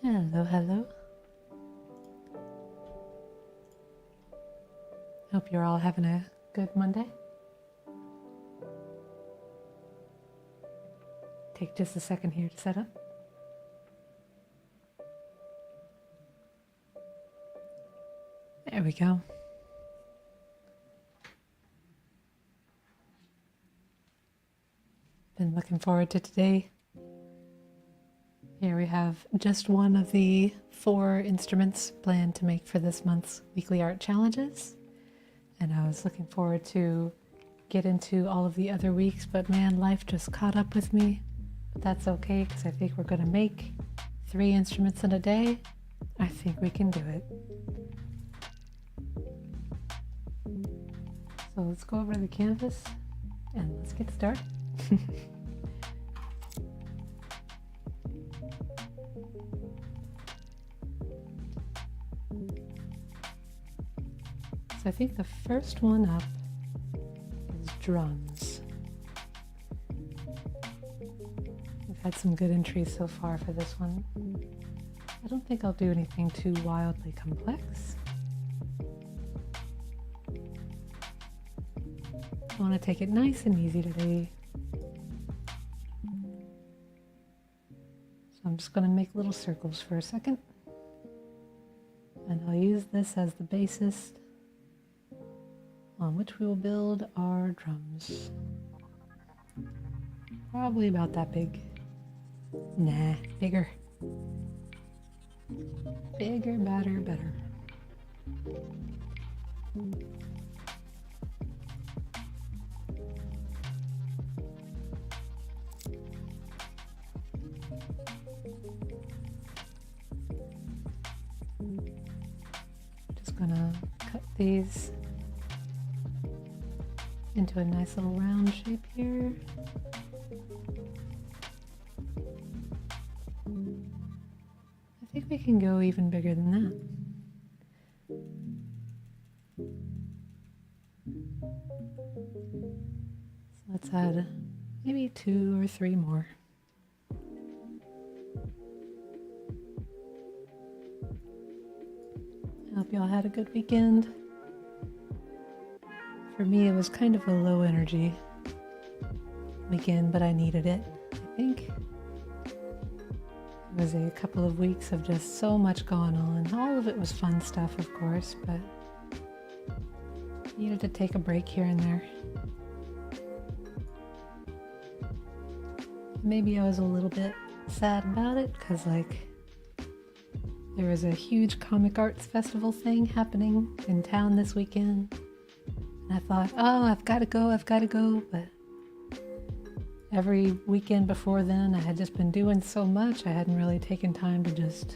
Hello, hello. Hope you're all having a good Monday. Take just a second here to set up. There we go. Been looking forward to today. Here we have just one of the 4 instruments planned to make for this month's weekly art challenges. And I was looking forward to get into all of the other weeks, but man, life just caught up with me. But that's okay, because I think we're going to make 3 instruments in a day. I think we can do it. So let's go over to the canvas and let's get started. So I think the first one up is drums. We've had some good entries so far for this one. I don't think I'll do anything too wildly complex. I want to take it nice and easy today. So I'm just going to make little circles for a second. And I'll use this as the basis on which we will build our drums. Probably about that big. Nah, bigger. Bigger, badder, better. Just gonna cut these into a nice little round shape here. I think we can go even bigger than that. So let's add maybe 2 or 3 more. I hope y'all had a good weekend. For me, it was kind of a low energy weekend, but I needed it, I think. It was a couple of weeks of just so much going on. All of it was fun stuff, of course, but needed to take a break here and there. Maybe I was a little bit sad about it, because there was a huge comic arts festival thing happening in town this weekend. And I thought, oh, I've got to go, but every weekend before then I had just been doing so much, I hadn't really taken time to just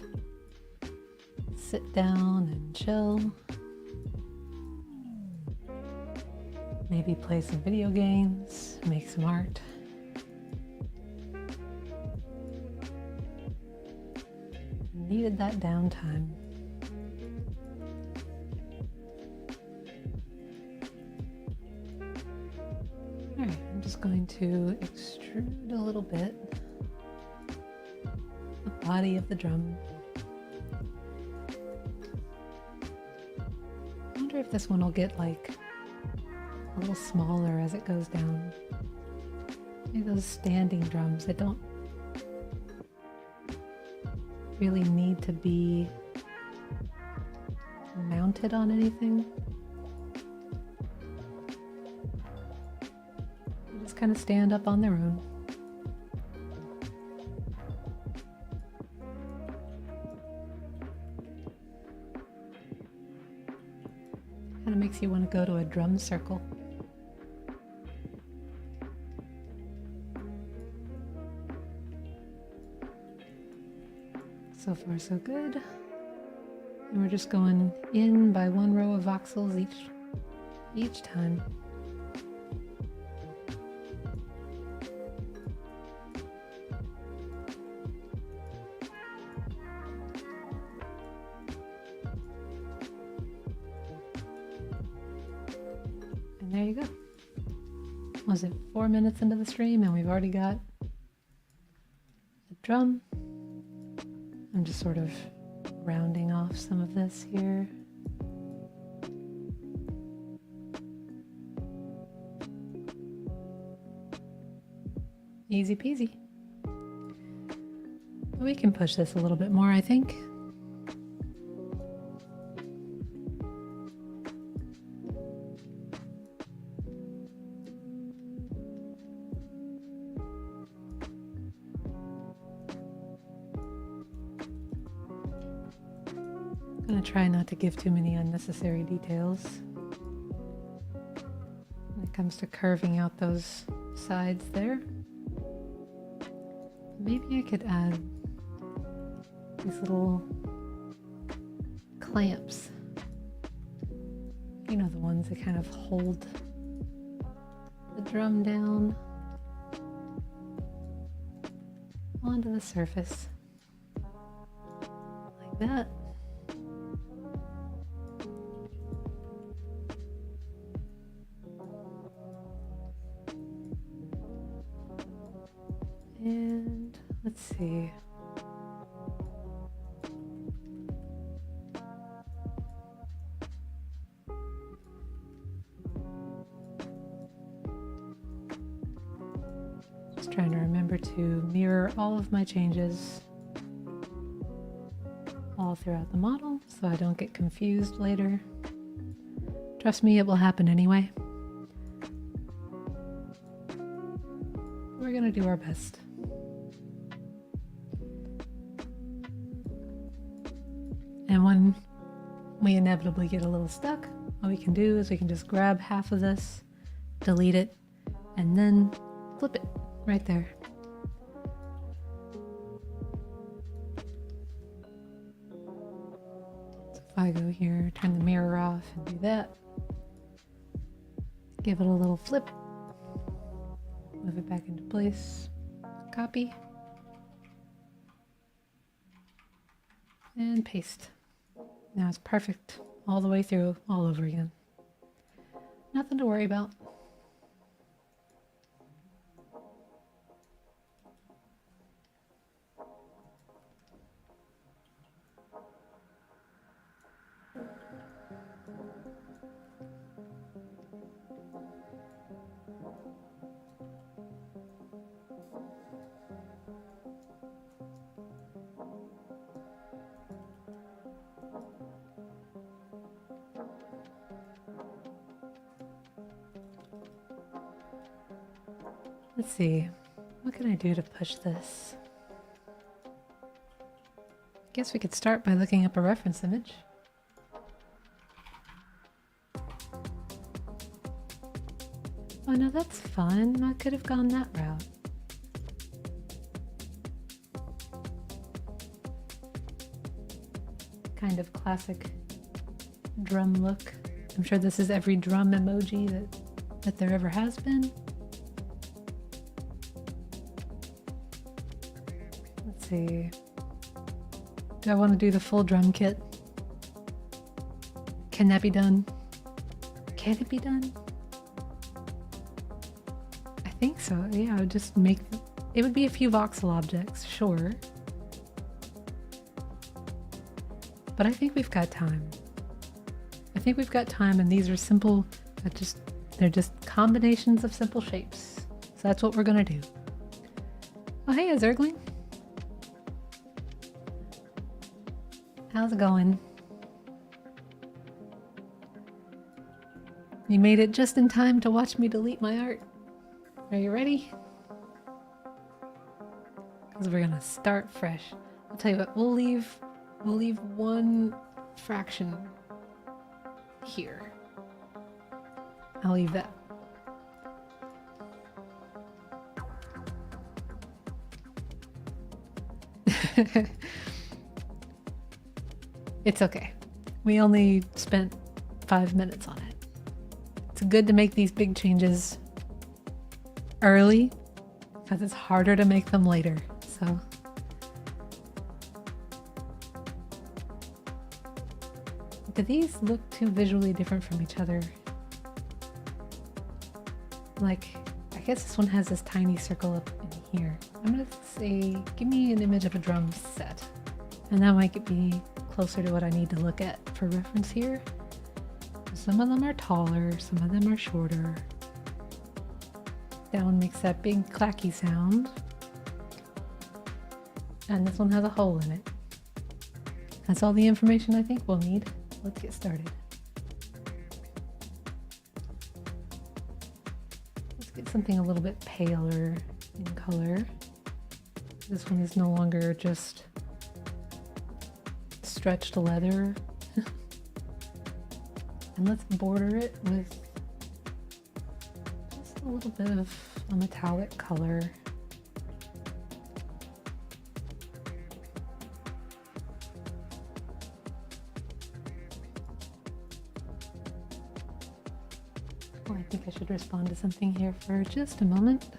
sit down and chill. Maybe play some video games, make some art. Needed that downtime. Alright, I'm just going to extrude a little bit the body of the drum. I wonder if this one will get a little smaller as it goes down. Maybe those standing drums that don't really need to be mounted on anything. Just kind of stand up on their own. Kind of makes you want to go to a drum circle. So far so good. And we're just going in by 1 row of voxels each time. And there you go. Was it 4 minutes into the stream and we've already got a drum I'm just sort of rounding off some of this here. Easy peasy. We can push this a little bit more, I think. I'm gonna try not to give too many unnecessary details when it comes to curving out those sides there. Maybe I could add these little clamps. You know, the ones that kind of hold the drum down onto the surface. Like that. And let's see. Just trying to remember to mirror all of my changes all throughout the model so I don't get confused later. Trust me, it will happen anyway. We're gonna do our best. And when we inevitably get a little stuck, what we can do is we can just grab half of this, delete it, and then flip it right there. So if I go here, turn the mirror off and do that, give it a little flip, move it back into place, copy, and paste. Now it's perfect all the way through, all over again. Nothing to worry about. Let's see, what can I do to push this? I guess we could start by looking up a reference image. Oh no, that's fun. I could have gone that route. Kind of classic drum look. I'm sure this is every drum emoji that there ever has been. Let's see. Do I want to do the full drum kit? Can that be done? Can it be done? I think so. Yeah, I would just make it would be a few voxel objects, sure. But I think we've got time. I think we've got time, and these are simple, they're just combinations of simple shapes. So that's what we're gonna do. Oh hey, Zergling. How's it going? You made it just in time to watch me delete my art. Are you ready? Because we're gonna start fresh. I'll tell you what, we'll leave one fraction here. I'll leave that. It's okay. We only spent 5 minutes on it. It's good to make these big changes early because it's harder to make them later. So do these look too visually different from each other? Like, I guess this one has this tiny circle up in here. I'm gonna say, give me an image of a drum set. And that might be closer to what I need to look at for reference here. Some of them are taller, some of them are shorter. That one makes that big clacky sound. And this one has a hole in it. That's all the information I think we'll need. Let's get started. Let's get something a little bit paler in color. This one is no longer just stretched leather. And let's border it with just a little bit of a metallic color. Oh, I think I should respond to something here for just a moment.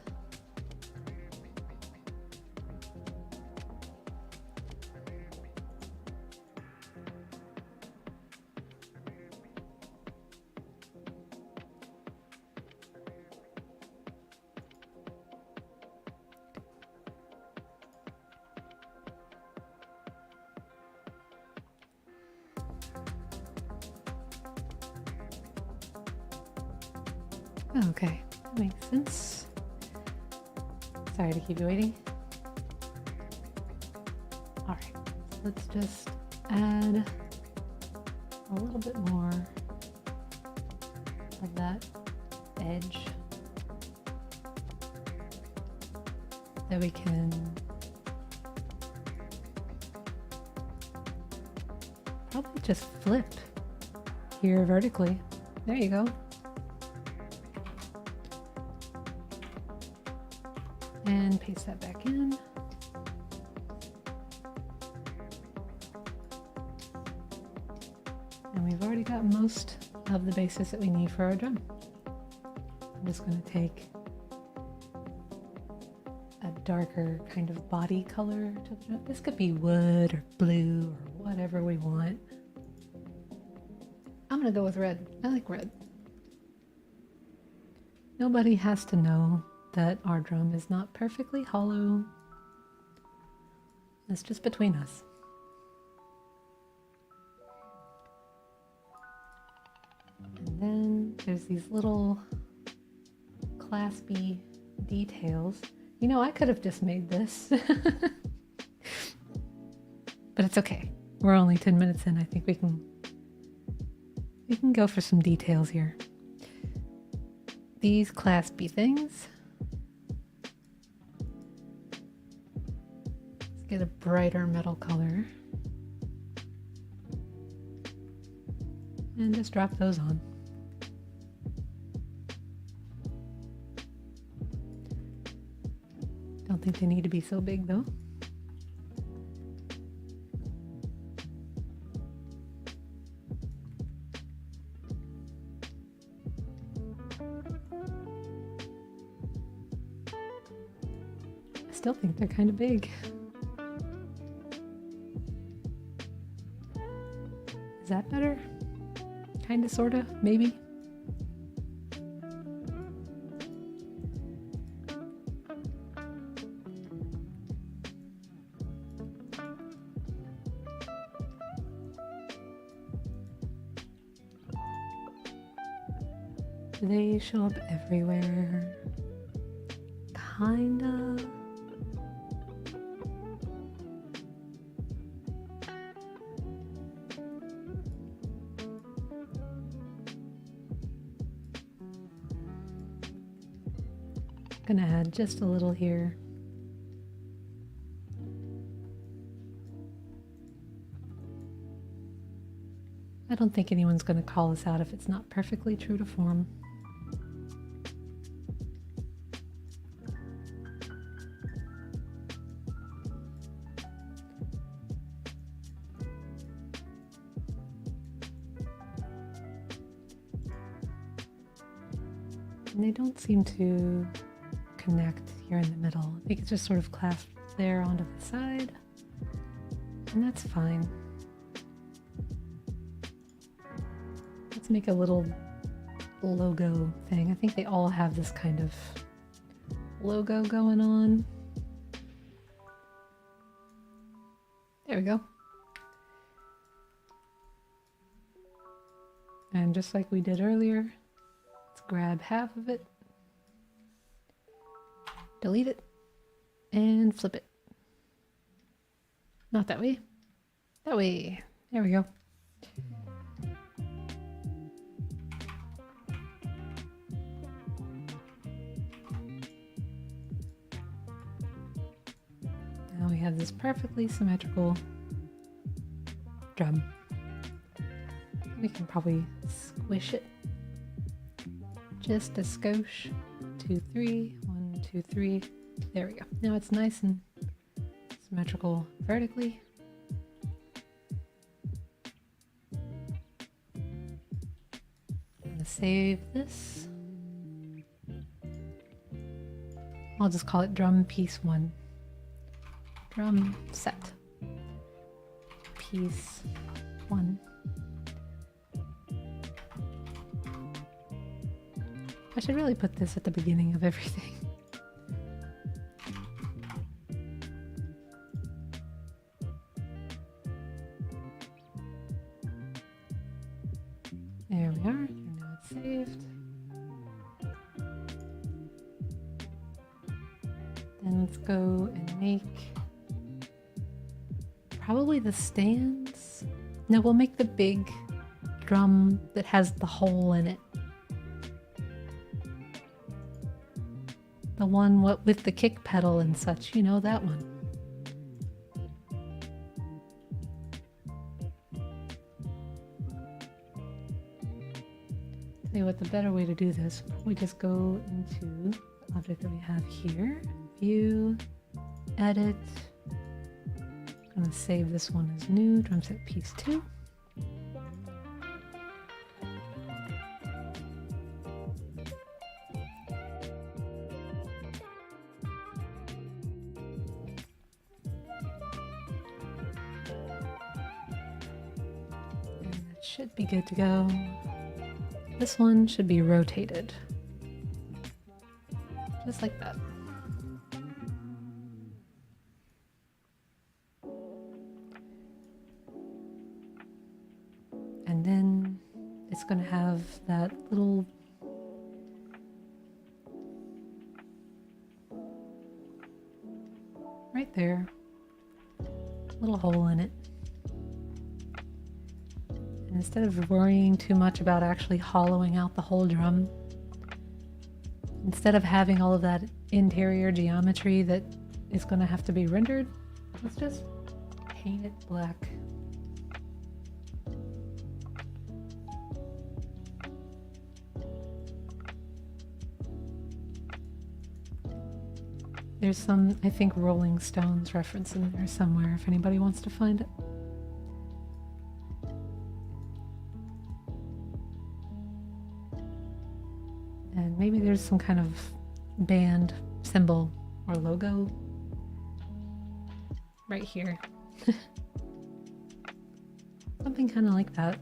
Okay, that makes sense. Sorry to keep you waiting. All right, so let's just add a little bit more of that edge that we can probably just flip here vertically. There you go. And paste that back in. And we've already got most of the bases that we need for our drum. I'm just going to take a darker kind of body color to the drum. This could be wood or blue or whatever we want. I'm going to go with red. I like red. Nobody has to know that our drum is not perfectly hollow. It's just between us. And then there's these little claspy details. You know, I could have just made this. But it's okay. We're only 10 minutes in. I think we can go for some details here. These claspy things. Get a brighter metal color and just drop those on. Don't think they need to be so big though. I still think they're kind of big. Is that better? Kinda, sorta, maybe? Do they show up everywhere? Kinda. Gonna add just a little here. I don't think anyone's gonna call us out if it's not perfectly true to form. And they don't seem to connect here in the middle. I think it's just sort of clasped there onto the side, and that's fine. Let's make a little logo thing. I think they all have this kind of logo going on. There we go. And just like we did earlier, let's grab half of it, delete it, and flip it. Not that way. That way. There we go. Now we have this perfectly symmetrical drum. We can probably squish it just a skosh. 2, 3, 1, 2, 3. There we go. Now it's nice and symmetrical vertically. I'm gonna save this. I'll just call it drum piece 1. Drum set. Piece 1. I should really put this at the beginning of everything. There we are, and now it's saved. Then let's go and make probably the stands. No, we'll make the big drum that has the hole in it. The one with the kick pedal and such, you know, that one. Tell you what, the better way to do this, we just go into the object that we have here, view, edit. I'm going to save this one as new, drum set piece 2. Should be good to go. This one should be rotated. Just like that. And then it's going to have that little right there, little hole in it. Instead of worrying too much about actually hollowing out the whole drum, instead of having all of that interior geometry that is going to have to be rendered, let's just paint it black. There's some, I think, Rolling Stones reference in there somewhere if anybody wants to find it. And maybe there's some kind of band symbol or logo right here. Something kind of like that.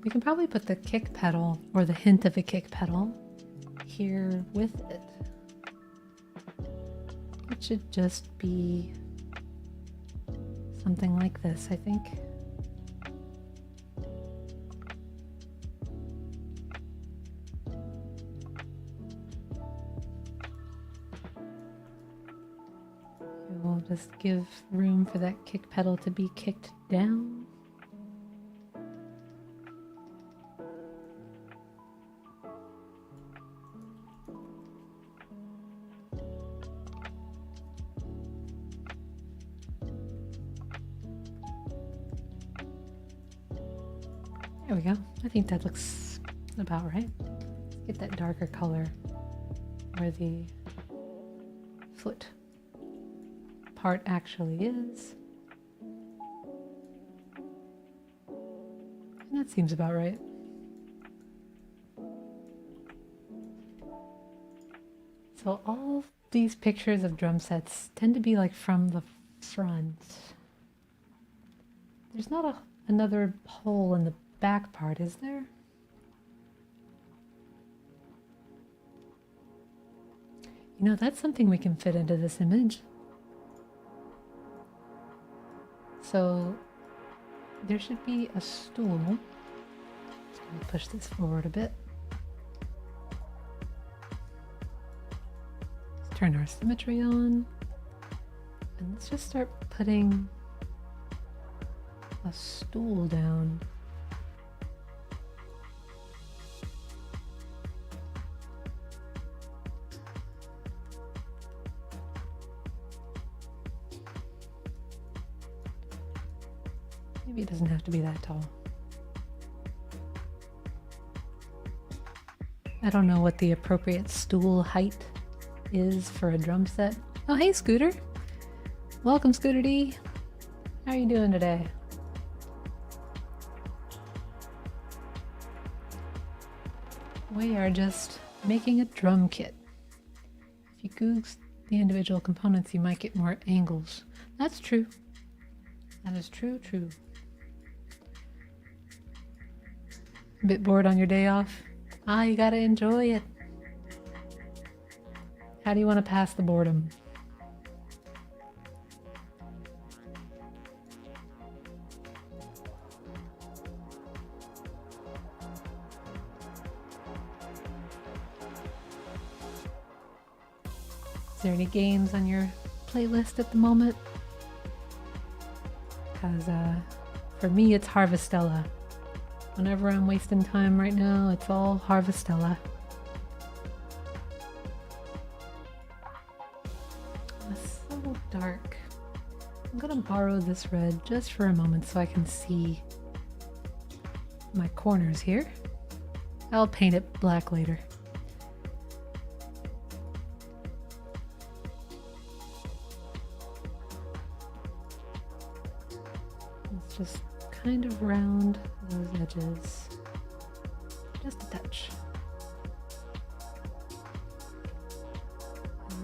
We can probably put the kick pedal or the hint of a kick pedal here with it. It should just be something like this, I think. We'll just give room for that kick pedal to be kicked down. There we go. I think that looks about right. Let's get that darker color where the foot part actually is. And that seems about right. So all these pictures of drum sets tend to be like from the front. There's not another hole in the back part, is there? You know, that's something we can fit into this image. So there should be a stool. Just gonna push this forward a bit. Let's turn our symmetry on. And let's just start putting a stool down. Maybe it doesn't have to be that tall. I don't know what the appropriate stool height is for a drum set. Oh, hey, Scooter. Welcome, Scooter D. How are you doing today? We are just making a drum kit. If you Google the individual components, you might get more angles. That's true. That is true. A bit bored on your day off? Ah, you gotta enjoy it. How do you want to pass the boredom? Is there any games on your playlist at the moment? Because for me, it's Harvestella. Whenever I'm wasting time right now, it's all Harvestella. It's so dark. I'm gonna borrow this red just for a moment so I can see my corners here. I'll paint it black later. Let's just kind of round those edges just a touch.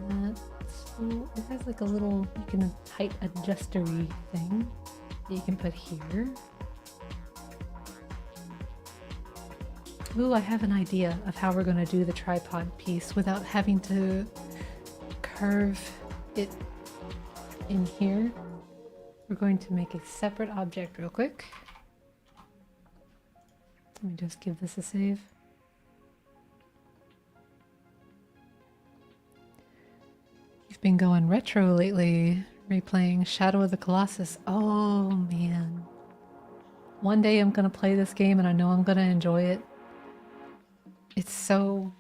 And it has like a little, you can height adjustery thing that you can put here. Ooh, I have an idea of how we're going to do the tripod piece without having to curve it in here. We're going to make a separate object real quick. Let me just give this a save. You've been going retro lately, replaying Shadow of the Colossus. Oh man. One day I'm gonna play this game and I know I'm gonna enjoy it. It's so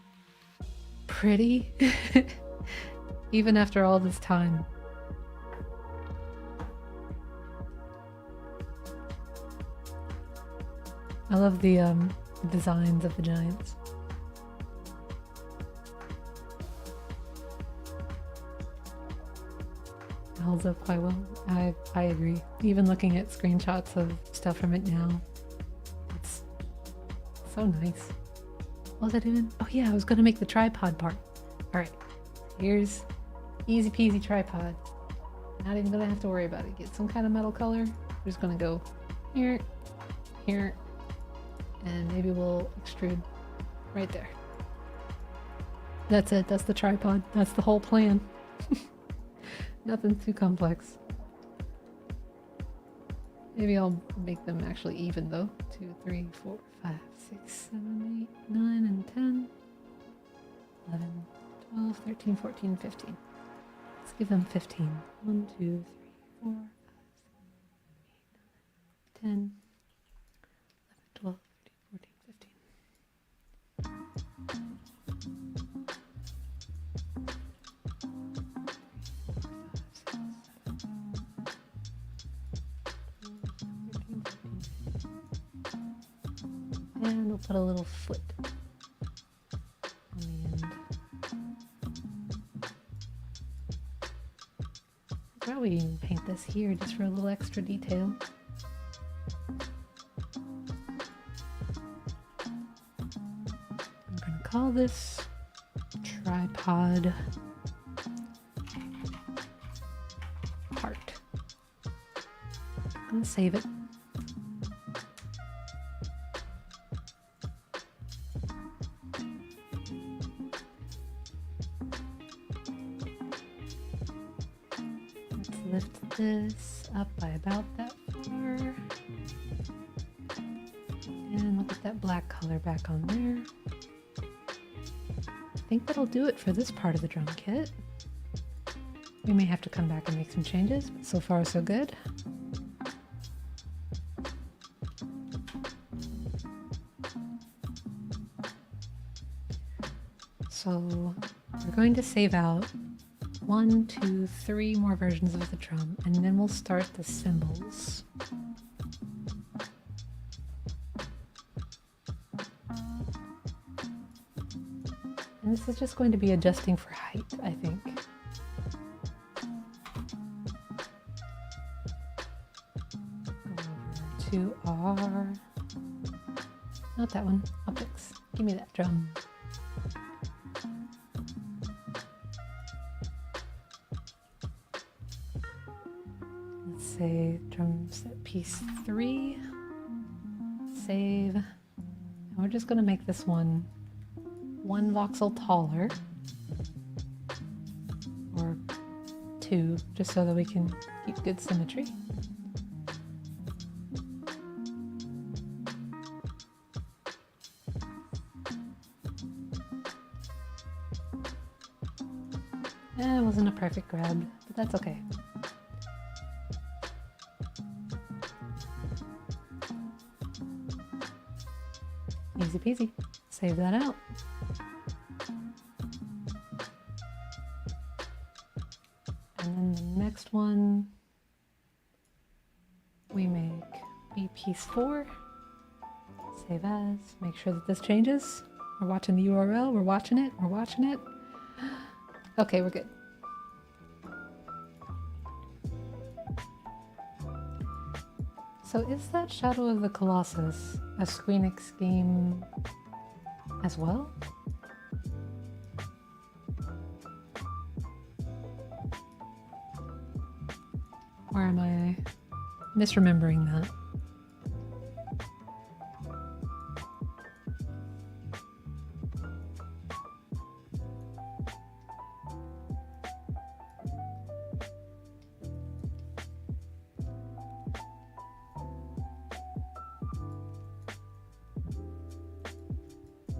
pretty, even after all this time. I love the designs of the giants. It holds up quite well. I agree. Even looking at screenshots of stuff from it now, it's so nice. What was I doing? Oh yeah, I was gonna make the tripod part. All right, here's easy peasy tripod. Not even gonna have to worry about it. Get some kind of metal color. We're just gonna go here, here, and maybe we'll extrude right there. That's it. That's the tripod. That's the whole plan. Nothing too complex. Maybe I'll make them actually even though. 2, 3, 4, 5, 6, 7, 8, 9, and 10, 11, 12, 13, 14, 15. Let's give them 15. 1, 2, 3, 4, 5, 6, 7, 8, 9, 10, 11, 12, 13, 14, 15. And we'll put a little foot on the end. Probably even paint this here just for a little extra detail. I'm going to call this tripod part. I'm going to save it. Lift this up by about that far. that black color back on there. I think that'll do it for this part of the drum kit. We may have to come back and make some changes, but so far so good. So we're going to save out 1, 2, 3 more versions of the drum, and then we'll start the cymbals. And this is just going to be adjusting for height, I think. Go over to our... Not that one, optics. Give me that drum. Let's say drum set piece 3. Save. And we're just going to make this one voxel taller, or 2, just so that we can keep good symmetry. It wasn't a perfect grab, but that's okay. Easy peasy. Save that out. And then the next one, we make B piece 4. Save as. Make sure that this changes. We're watching the URL. We're watching it. We're watching it. Okay, we're good. So is that Shadow of the Colossus a Squeenix game as well? Or am I misremembering that?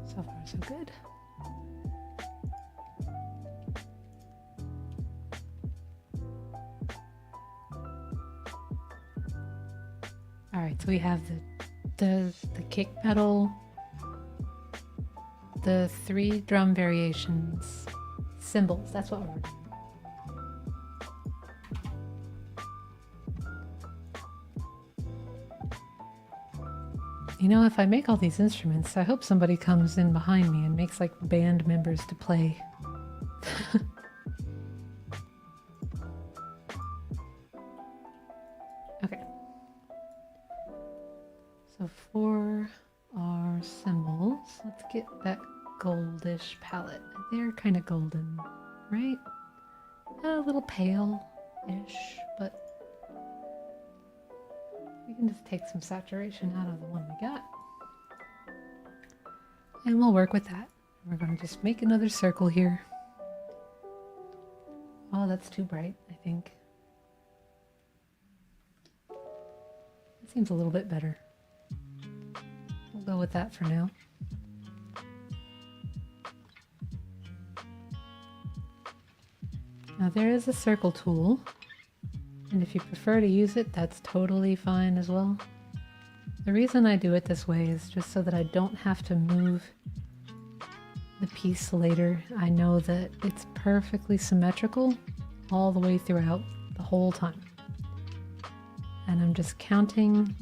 So far, so good. All right, so we have the kick pedal, the 3 drum variations, cymbals. That's what we're doing. You know, if I make all these instruments, I hope somebody comes in behind me and makes like band members to play. Okay. So for our cymbals, let's get that goldish palette. They're kind of golden, right? A little pale-ish, but we can just take some saturation out of the one we got. And we'll work with that. We're going to just make another circle here. Oh, that's too bright, I think. That seems a little bit better. We'll go with that for now. Now there is a circle tool, and if you prefer to use it, that's totally fine as well. The reason I do it this way is just so that I don't have to move the piece later. I know that it's perfectly symmetrical all the way throughout the whole time. And I'm just counting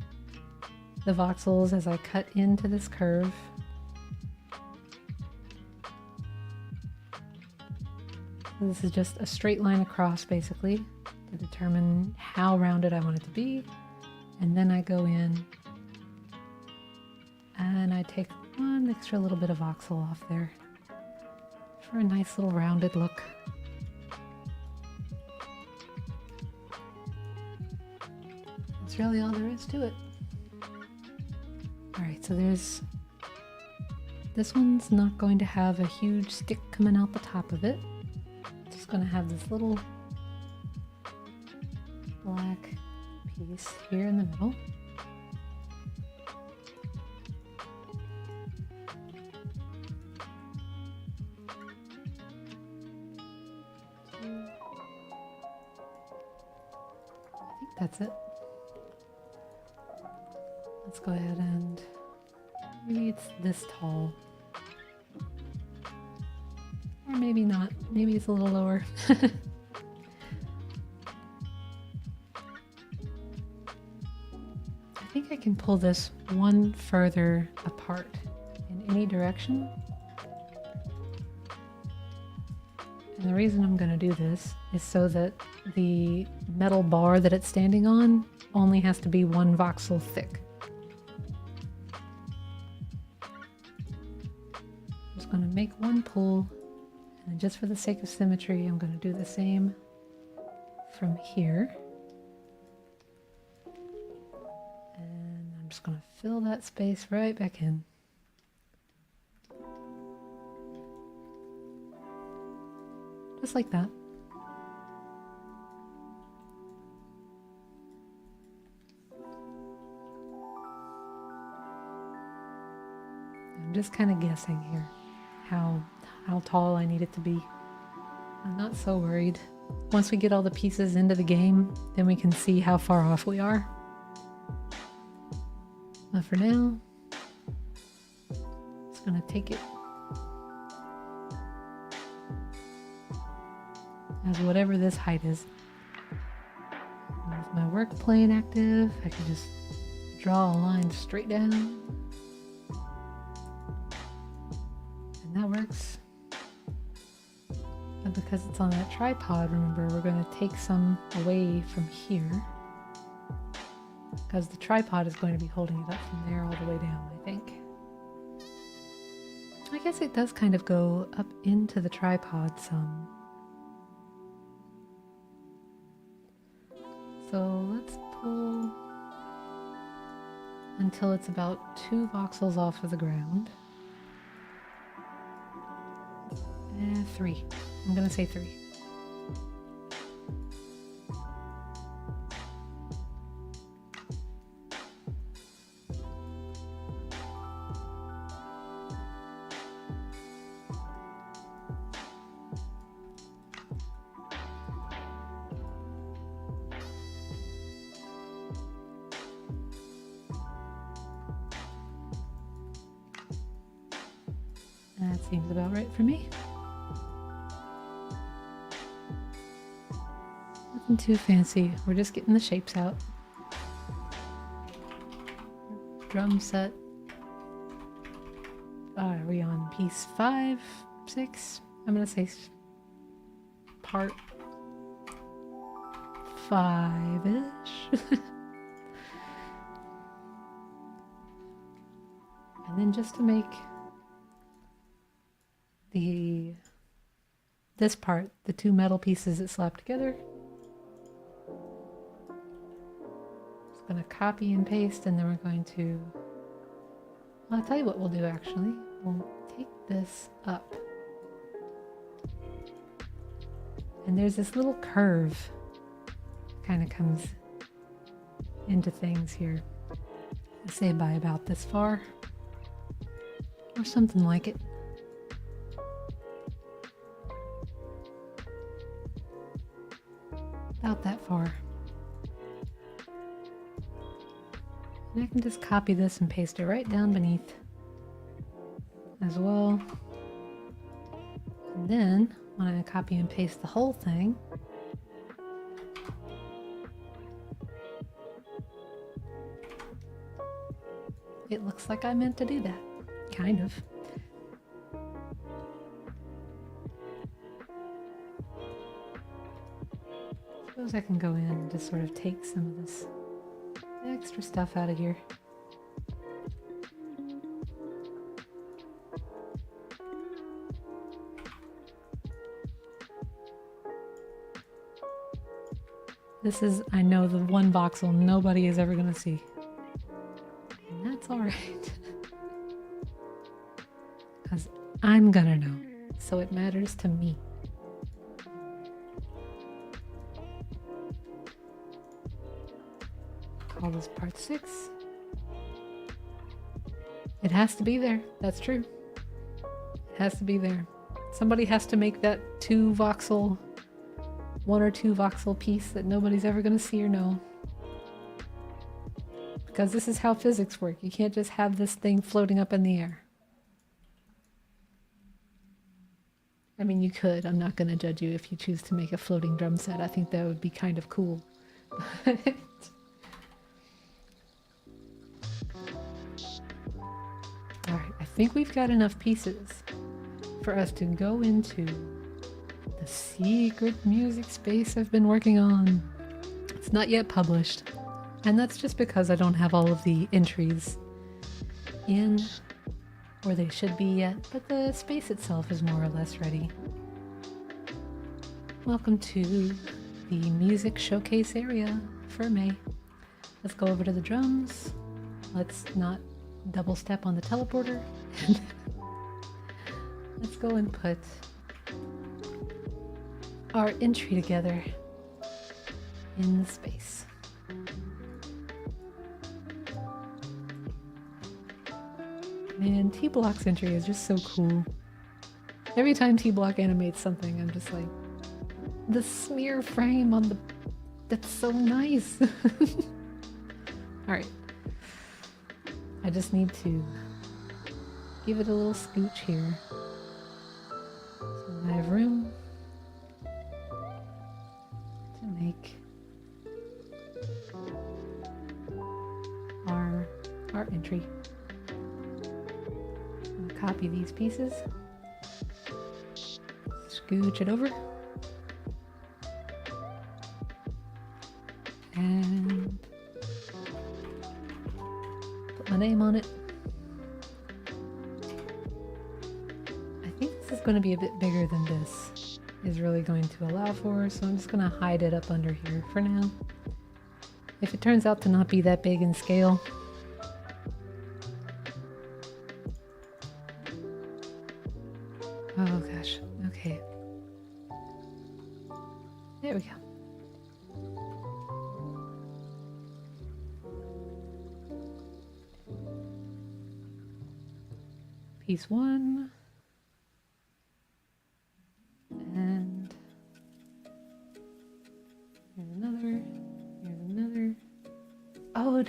the voxels as I cut into this curve. So this is just a straight line across basically to determine how rounded I want it to be. And then I go in and I take one extra little bit of voxel off there for a nice little rounded look. That's really all there is to it. Alright, so this one's not going to have a huge stick coming out the top of it. It's just going to have this little black piece here in the middle. that's it. Let's go ahead and maybe it's this tall. Or maybe not. Maybe it's a little lower. I think I can pull this one further apart in any direction. And the reason I'm going to do this is so that the metal bar that it's standing on only has to be 1 voxel thick. I'm just going to make one pull, and just for the sake of symmetry, I'm going to do the same from here. And I'm just going to fill that space right back in. Just like that. I'm just kind of guessing here how tall I need it to be. I'm not so worried. Once we get all the pieces into the game, then we can see how far off we are. But for now, just gonna take it as whatever this height is. With my work plane active, I can just draw a line straight down. And that works. And because it's on that tripod, remember, we're going to take some away from here. Because the tripod is going to be holding it up from there all the way down, I think. I guess it does kind of go up into the tripod some. So let's pull until it's about 2 voxels off of the ground. 3. I'm gonna say 3. That seems about right for me. Nothing too fancy. We're just getting the shapes out. Drum set. Are we on piece 5, 6? I'm gonna say part 5-ish. And then just to make this part, the 2 metal pieces that slap together, just going to copy and paste, and then we're going to, well, I'll tell you what we'll do actually. We'll take this up, and there's this little curve kind of comes into things here. I say by about this far or something like it. About that far. And I can just copy this and paste it right down beneath as well. And then when I copy and paste the whole thing, it looks like I meant to do that. Kind of. Suppose I can go in and just sort of take some of this extra stuff out of here. This is, I know, the one voxel nobody is ever going to see. And that's alright. Because I'm gonna know, so it matters to me. Call this part 6. It has to be there. That's true. It has to be there. Somebody has to make that 2 voxel, 1 or 2 voxel piece that nobody's ever going to see or know. because this is how physics work. You can't just have this thing floating up in the air. I mean, you could. I'm not going to judge you if you choose to make a floating drum set. I think that would be kind of cool. Alright, I think we've got enough pieces for us to go into the secret music space I've been working on. It's not yet published, and that's just because I don't have all of the entries in where they should be yet, but the space itself is more or less ready. Welcome to the music showcase area for May. Let's go over to the drums. Let's not double step on the teleporter. Let's go and put our entry together in the space. Man, T-Block's entry is just so cool. Every time T-Block animates something, I'm just like, the smear frame on the... That's so nice. Alright. I just need to give it a little scooch here. So I have room to make our entry. I'm gonna copy these pieces, scooch it over, and put my name on it. I think this is going to be a bit bigger than this is really going to allow for, so I'm just going to hide it up under here for now. If it turns out to not be that big in scale, oh gosh, okay. There we go. Piece one. And here's another. Here's another. Oh,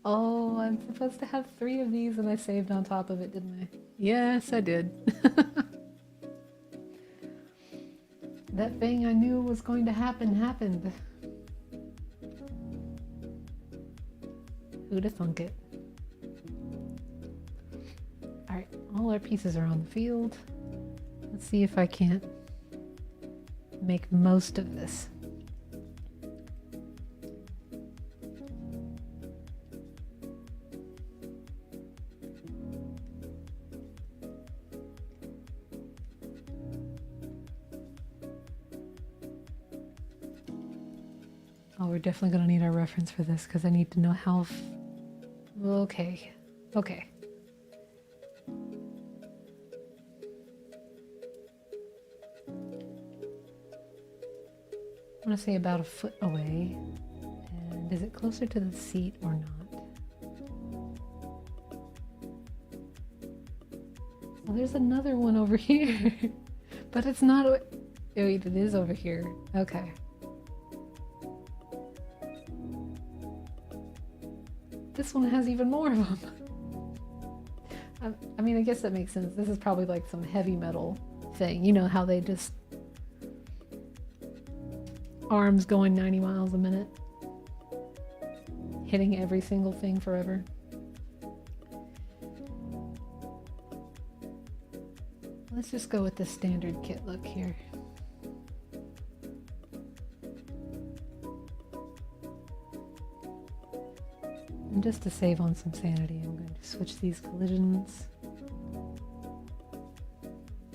oh, I'm supposed to have 3 of these and I saved on top of it, didn't I? Yes, I did. That thing I knew was going to happen happened. Who'da thunk it? Alright, all our pieces are on the field. Let's see if I can't make most of this. Oh, we're definitely going to need our reference for this because I need to know how... Okay. Okay. I want to say about a foot away. And is it closer to the seat or not? Well, there's another one over here. But it's not... Oh, wait, it is over here. Okay. This one has even more of them. I mean, I guess that makes sense. This is probably like some heavy metal thing. You know how they just... arms going 90 miles a minute. Hitting every single thing forever. Let's just go with the standard kit look here. And just to save on some sanity, I'm going to switch these collisions.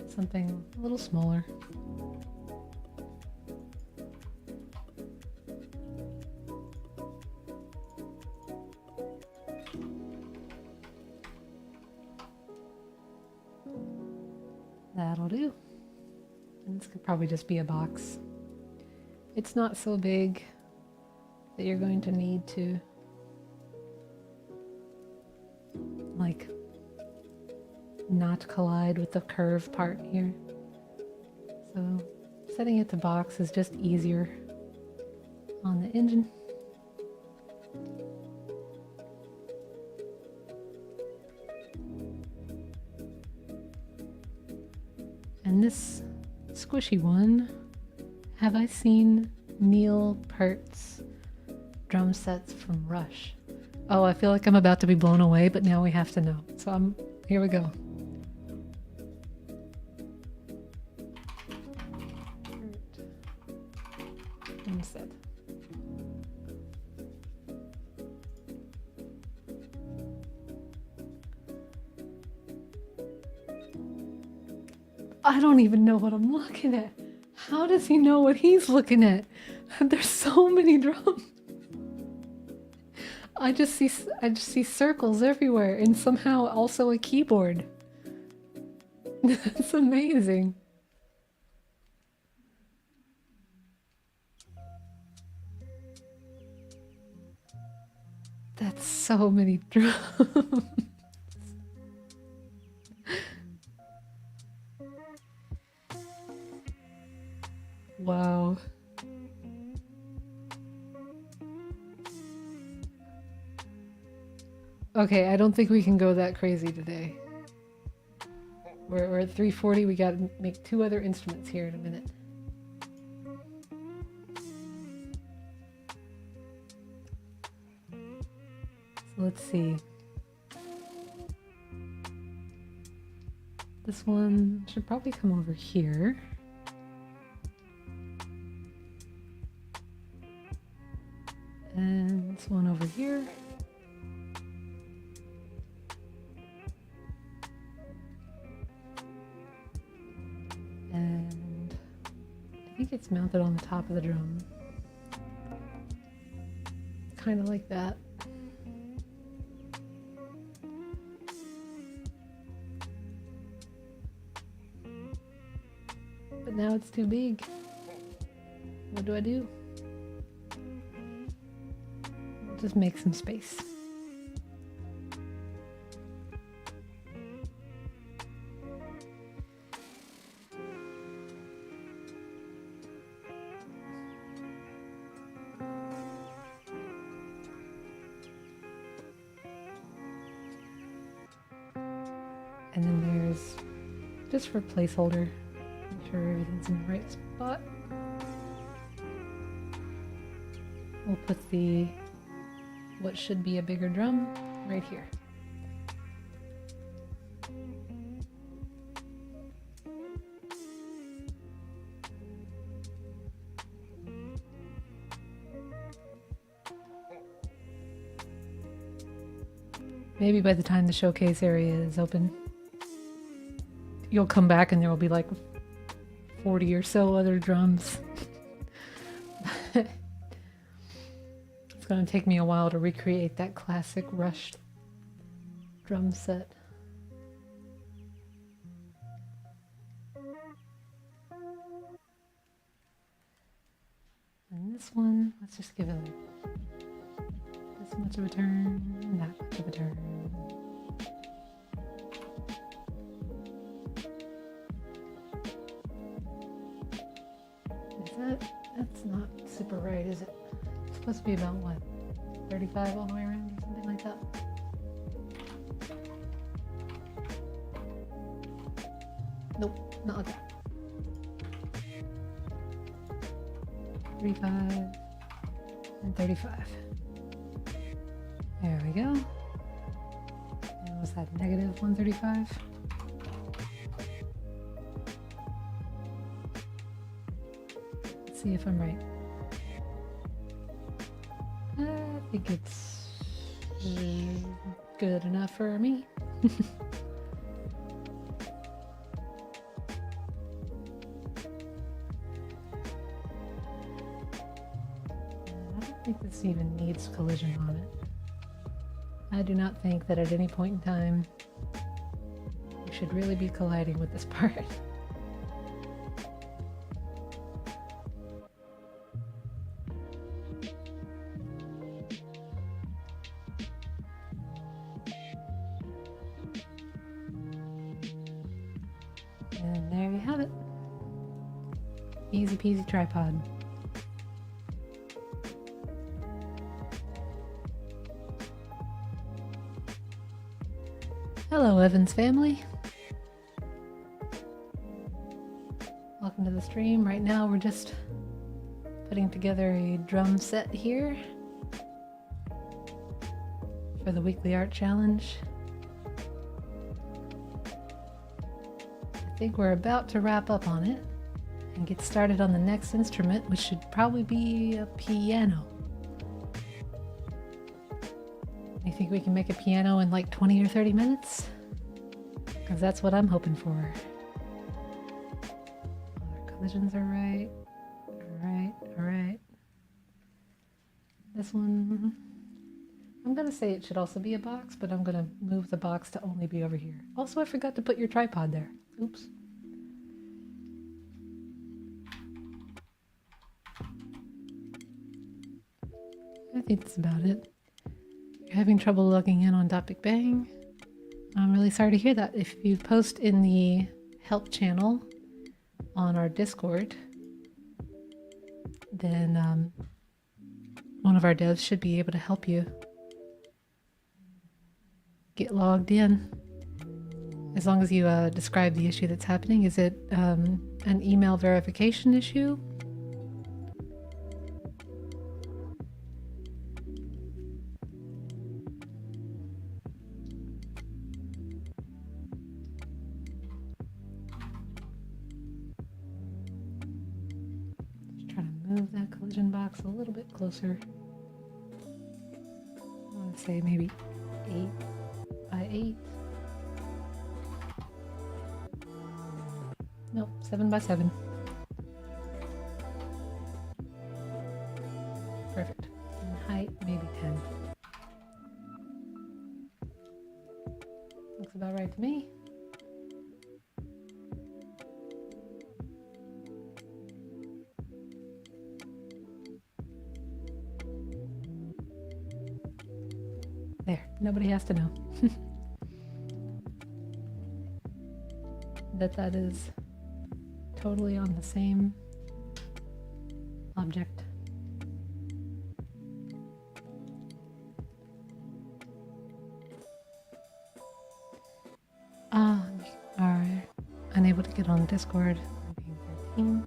Something a little smaller. That'll do. And this could probably just be a box. It's not so big that you're going to need to like not collide with the curve part here. So setting it to box is just easier on the engine. this squishy one, have I seen Neil Peart's drum sets from Rush? Oh, I feel like I'm about to be blown away, but now we have to know. So here we go. Drum set. I don't even know what I'm looking at. How does he know what he's looking at? There's so many drums. I just see circles everywhere and somehow also a keyboard. That's amazing. That's so many drums. Wow. Okay, I don't think we can go that crazy today. We're at 3:40. We got to make 2 other instruments here in a minute. So let's see. This one should probably come over here. And this one over here. And I think it's mounted on the top of the drum. Kind of like that. But now it's too big. What do I do? Just make some space. And then there's, just for placeholder, make sure everything's in the right spot. We'll put what should be a bigger drum right here. Maybe by the time the showcase area is open, you'll come back and there will be like 40 or so other drums. It's going to take me a while to recreate that classic Rush drum set. And this one, let's just give it this much of a turn, that much of a turn. That's not super right, is it? It's supposed to be about what, 35 all the way around or something like that? Nope, not like that. 35 and 35. There we go. And was that negative 135? Let's see if I'm right. I think it's good enough for me. I don't think this even needs collision on it. I do not think that at any point in time you should really be colliding with this part. And there you have it. Easy peasy tripod. Hello, Evans family. Welcome to the stream. Right now we're just putting together a drum set here for the weekly art challenge. I think we're about to wrap up on it and get started on the next instrument, which should probably be a piano. You think we can make a piano in like 20 or 30 minutes? Because that's what I'm hoping for. All our collisions are right. All right. This one, I'm gonna say it should also be a box, but I'm gonna move the box to only be over here. Also, I forgot to put your tripod there. Oops. I think that's about it. You're having trouble logging in on Big Bang. I'm really sorry to hear that. If you post in the help channel on our Discord, then one of our devs should be able to help you get logged in. As long as you describe the issue that's happening. Is it an email verification issue? Just trying to move that collision box a little bit closer. I want to say maybe 8 by 8. Nope, 7 by 7. Perfect. And height, maybe 10. Looks about right to me. There, nobody has to know. that is totally on the same object. You are unable to get on Discord. Being 13.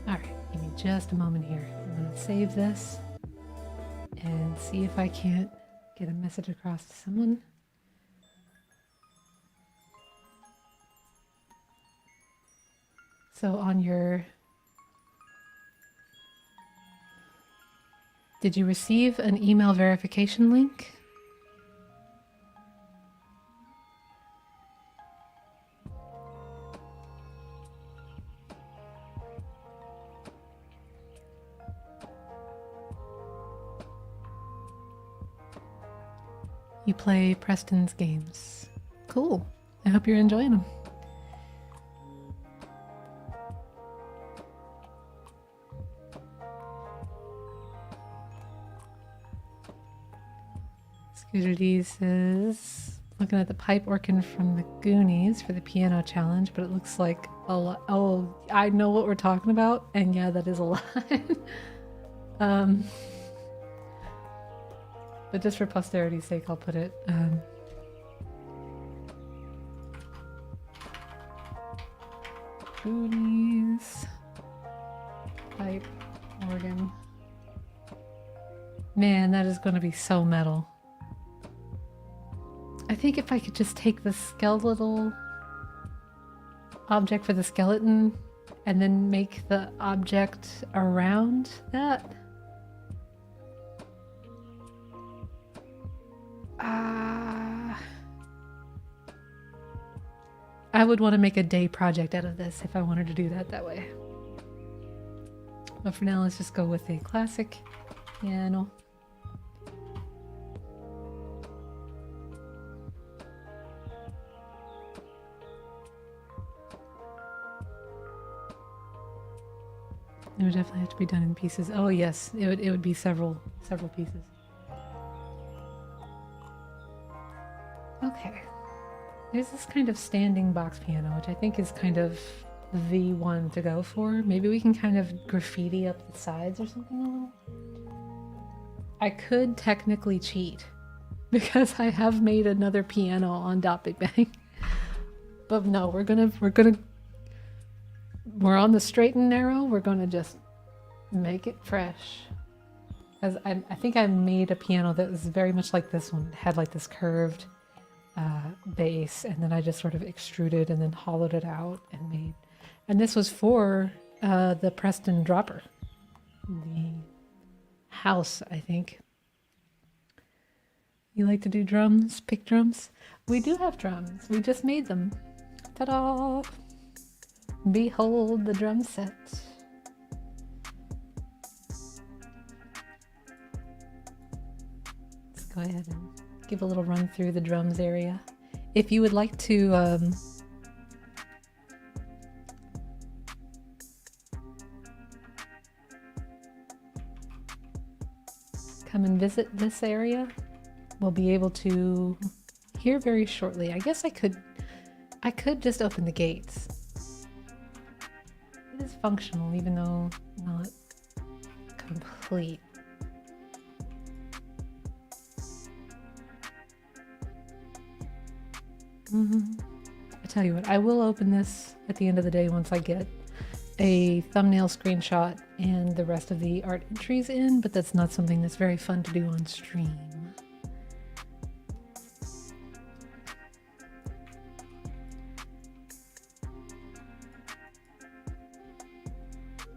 All right, give me just a moment here. I'm going to save this and see if I can't get a message across to someone. So on your, did you receive an email verification link? You play Preston's games. Cool. I hope you're enjoying them. Scooter says, looking at the pipe organ from the Goonies for the piano challenge, but it looks like a lot. Oh, I know what we're talking about, and yeah, that is a lot. But just for posterity's sake, I'll put it. Goonies, pipe organ. Man, that is going to be so metal. I think if I could just take the skeletal object for the skeleton and then make the object around that. I would want to make a day project out of this if I wanted to do that way. But for now, let's just go with a classic piano. It would definitely have to be done in pieces. Oh yes, it would be several pieces. Okay. There's this kind of standing box piano, which I think is kind of the one to go for. Maybe we can kind of graffiti up the sides or something a little. I could technically cheat because I have made another piano on Big Bang. But no, we're on the straight and narrow. We're gonna just make it fresh. Because I think I made a piano that was very much like this one. It had like this curved base, and then I just sort of extruded and then hollowed it out and made. And this was for the Preston dropper, the house, I think. You like to do drums, pick drums? We do have drums. We just made them. Ta-da! Behold the drum set. Let's go ahead and give a little run through the drums area. If you would like to come and visit this area, we'll be able to hear very shortly. I guess I could just open the gates. It is functional, even though not complete. I tell you what, I will open this at the end of the day once I get a thumbnail screenshot and the rest of the art entries in, but that's not something that's very fun to do on stream.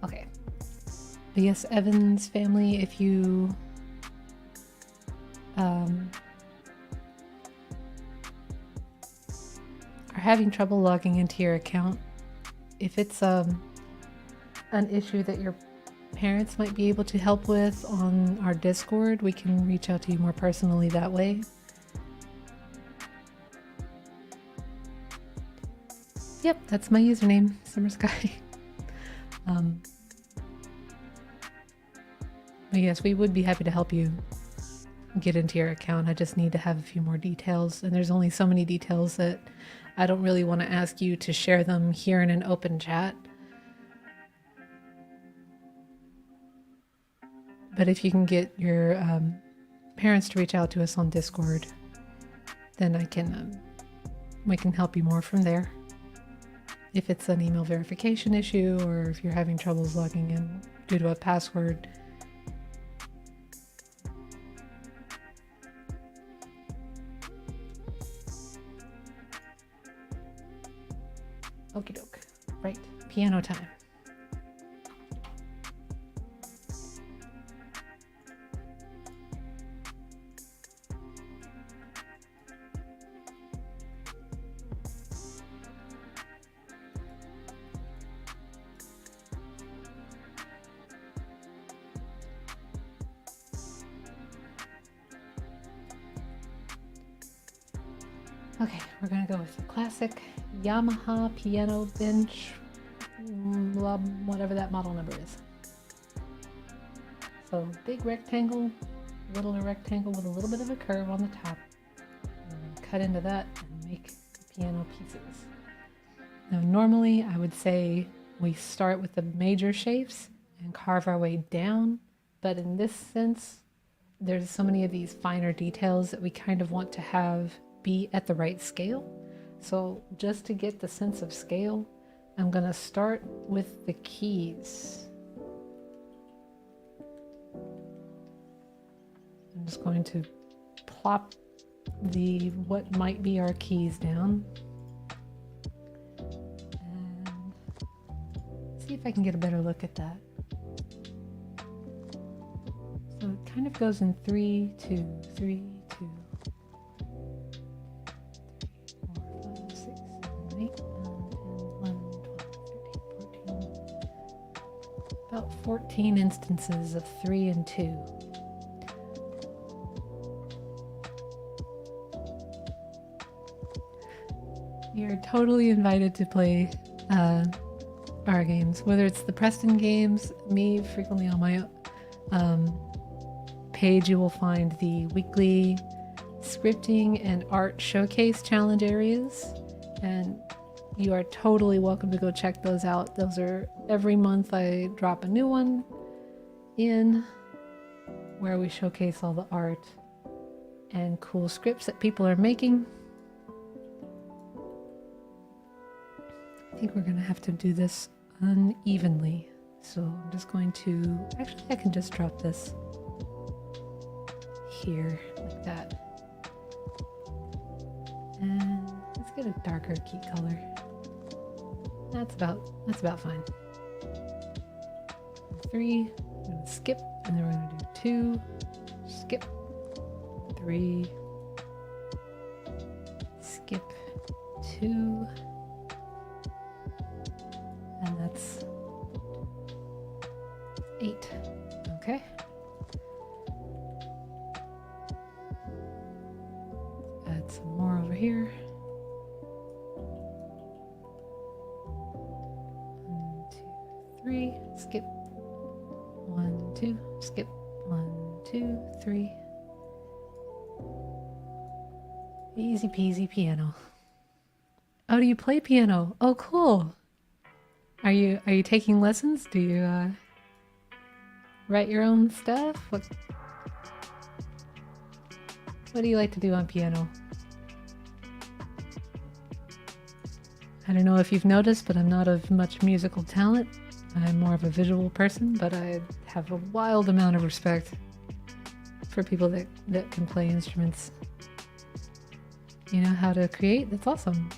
Okay. But yes, Evan's family, if you are having trouble logging into your account, if it's an issue that your parents might be able to help with on our Discord, we can reach out to you more personally that way. Yep, that's my username, Summer Sky. But yes, we would be happy to help you get into your account. I just need to have a few more details, and there's only so many details that I don't really want to ask you to share them here in an open chat. But if you can get your parents to reach out to us on Discord, then we can help you more from there. If it's an email verification issue, or if you're having troubles logging in due to a password. Okie doke. Right, piano time. Okay, we're gonna go with the classic Yamaha piano bench, whatever that model number is. So big rectangle, little rectangle with a little bit of a curve on the top. I'm gonna cut into that and make piano pieces. Now normally I would say we start with the major shapes and carve our way down, but in this sense, there's so many of these finer details that we kind of want to have be at the right scale. So just to get the sense of scale, I'm going to start with the keys. I'm just going to plop what might be our keys down and see if I can get a better look at that. So it kind of goes in 3, 2, 3, 2. 14 instances of 3 and 2. You're totally invited to play our games, whether it's the Preston games. Me, frequently on my page you will find the weekly scripting and art showcase challenge areas, and you are totally welcome to go check those out. Those are every month I drop a new one in where we showcase all the art and cool scripts that people are making. I think we're gonna have to do this unevenly. So I'm just going to, actually I can just drop this here like that. And let's get a darker key color. That's about fine. 3, we're gonna skip, and then we're gonna do 2, skip, 3, skip, 2, and that's 8. Okay. Add some more over here. 1, 2, 3, skip. 1, 2, skip. 1, 2, 3. Easy peasy piano. Oh, do you play piano? Oh, cool. Are you taking lessons? Do you write your own stuff? What do you like to do on piano? I don't know if you've noticed, but I'm not of much musical talent. I'm more of a visual person, but I have a wild amount of respect for people that can play instruments. You know how to create? That's awesome.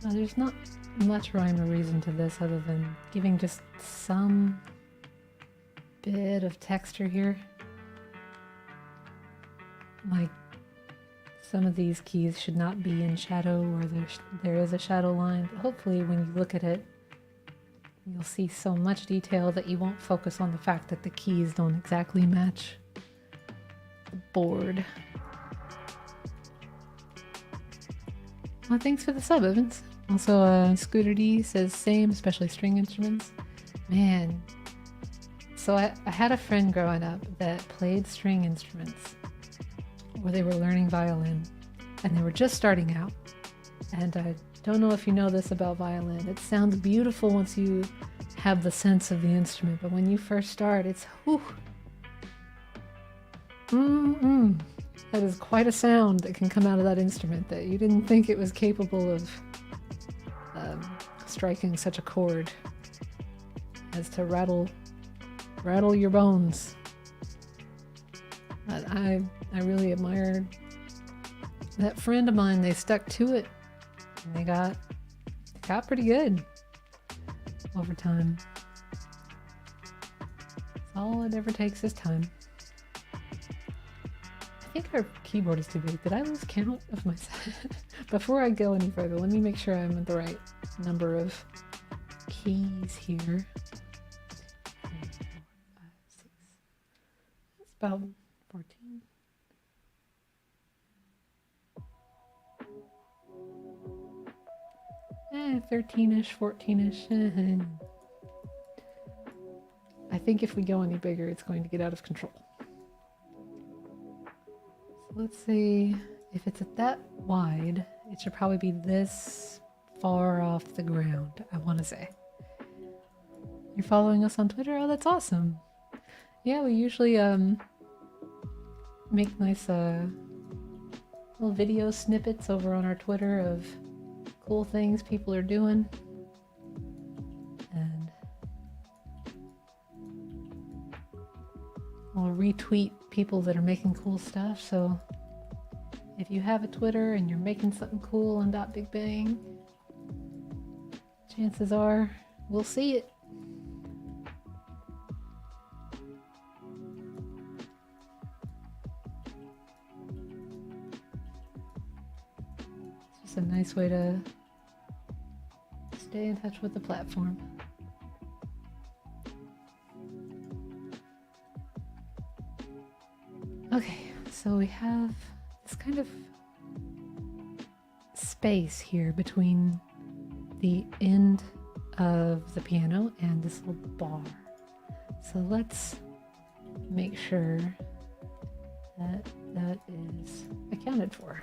Now, there's not much rhyme or reason to this other than giving just some bit of texture here. Like some of these keys should not be in shadow, or there is a shadow line, but hopefully when you look at it, you'll see so much detail that you won't focus on the fact that the keys don't exactly match the board. Well, thanks for the sub, Evans. Also, Scooter D says same, especially string instruments. Man, so I had a friend growing up that played string instruments, or they were learning violin, and they were just starting out. And I don't know if you know this about violin. It sounds beautiful once you have the sense of the instrument, but when you first start, it's whew. That is quite a sound that can come out of that instrument that you didn't think it was capable of striking such a chord as to rattle your bones. But I really admired that friend of mine. They stuck to it, and they got pretty good over time. All it ever takes is time. I think our keyboard is too big. Did I lose count of my Before I go any further, let me make sure I'm at the right number of keys here. 3, 4, 5, 6. That's about 14. Eh, 13-ish, 14-ish. I think if we go any bigger, it's going to get out of control. So let's see, if it's at that wide, it should probably be this far off the ground, I want to say. You're following us on Twitter? Oh, that's awesome. Yeah, we usually make nice little video snippets over on our Twitter of cool things people are doing. And I'll retweet people that are making cool stuff. So if you have a Twitter and you're making something cool on Big Bang, chances are we'll see it. It's just a nice way to stay in touch with the platform. Okay, so we have this kind of space here between the end of the piano and this little bar. So let's make sure that is accounted for.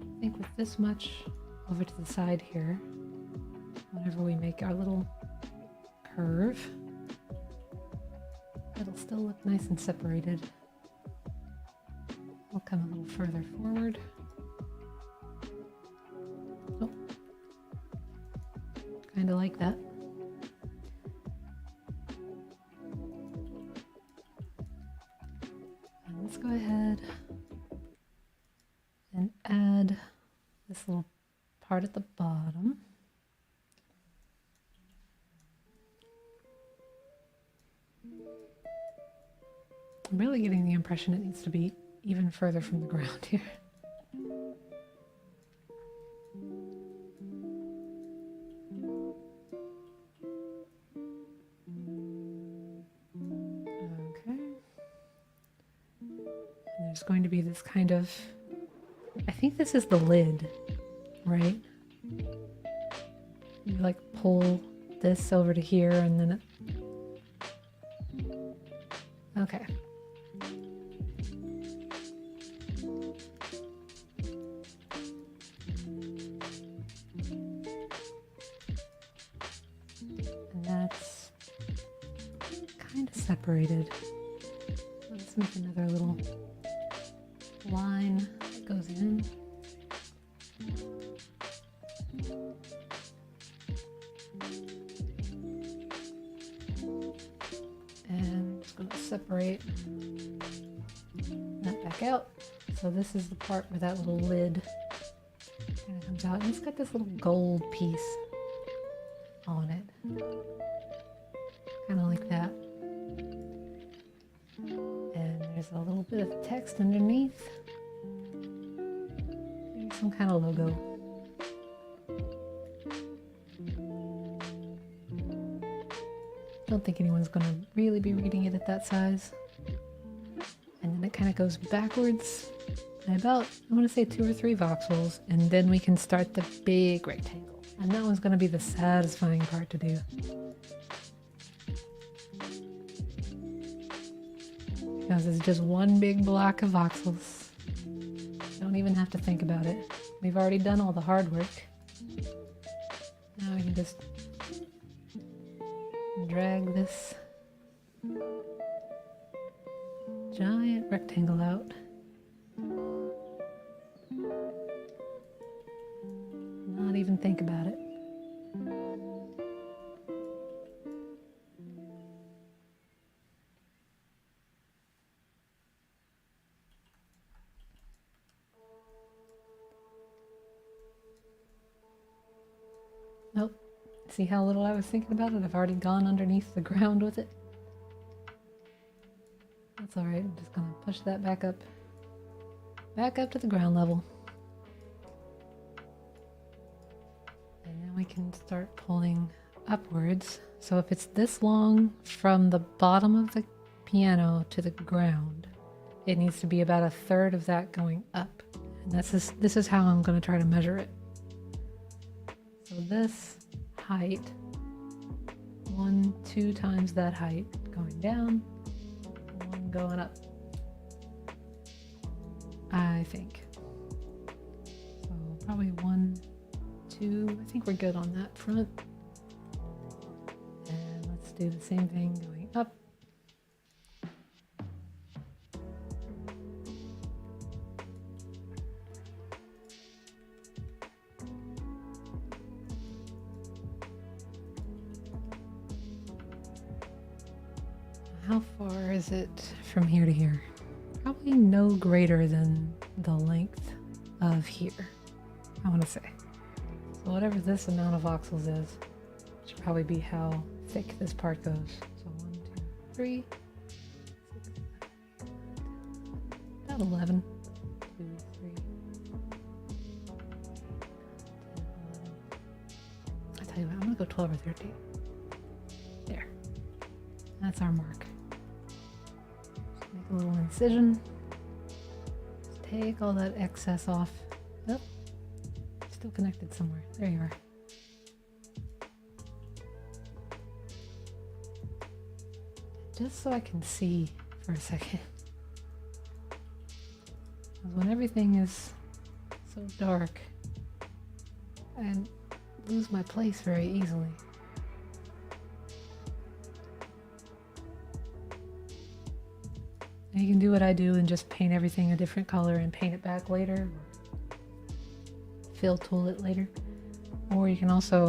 I think with this much over to the side here, whenever we make our little curve, it'll still look nice and separated. We'll come a little further forward. Oh, kind of like that. And let's go ahead and add this little part at the bottom. I'm really getting the impression it needs to be even further from the ground here. Okay. And there's going to be this kind of, I think this is the lid, right? You like pull this over to here and then it, okay. And that's kind of separated. Let's make another little line that goes in. And it's going to separate that back out. So this is the part where that little lid kind of comes out. And it's got this little gold piece on it. Kind of like that. And there's a little bit of text underneath. Maybe some kind of logo. Don't think anyone's going to really be reading it at that size. And then it kind of goes backwards by about, I want to say 2 or 3 voxels, and then we can start the big rectangle. And that one's going to be the satisfying part to do. Because it's just one big block of voxels. Don't even have to think about it. We've already done all the hard work. Now we can just drag this giant rectangle out. Not even think about it. Nope. See how little I was thinking about it? I've already gone underneath the ground with it. That's all right. I'm just gonna push that back up to the ground level. And then we can start pulling upwards. So if it's this long from the bottom of the piano to the ground, it needs to be about 1/3 of that going up. And this is how I'm gonna try to measure it. So this height, 2 times that height going down, 1 going up, I think. So probably 1, 2, I think we're good on that front. And let's do the same thing going up. How far is it from here to here? Probably no greater than the length of here, I want to say. So whatever this amount of voxels is, should probably be how thick this part goes. So 1, 2, 3, 6, 7, about 11. 2, 3, 10, 11. I tell you what, I'm gonna go 12 or 13. There. That's our mark. Make a little incision. take all that excess off. Oh, still connected somewhere. There you are. Just so I can see for a second. Because when everything is so dark, I lose my place very easily. And you can do what I do and just paint everything a different color and paint it back later. Fill tool it later. Or you can also,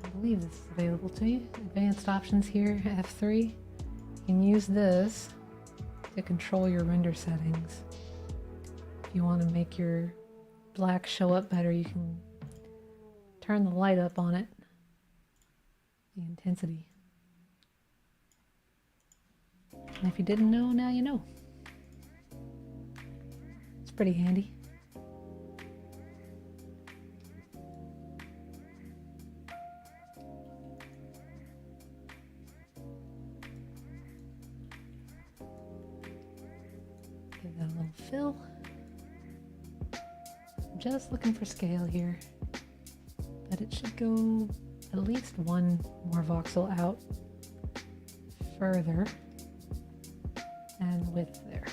I believe this is available to you. Advanced options here, F3. You can use this to control your render settings. If you want to make your black show up better, you can turn the light up on it, the intensity. And if you didn't know, now you know. It's pretty handy. Give that a little fill. I'm just looking for scale here, but it should go at least one more voxel out further. And width there.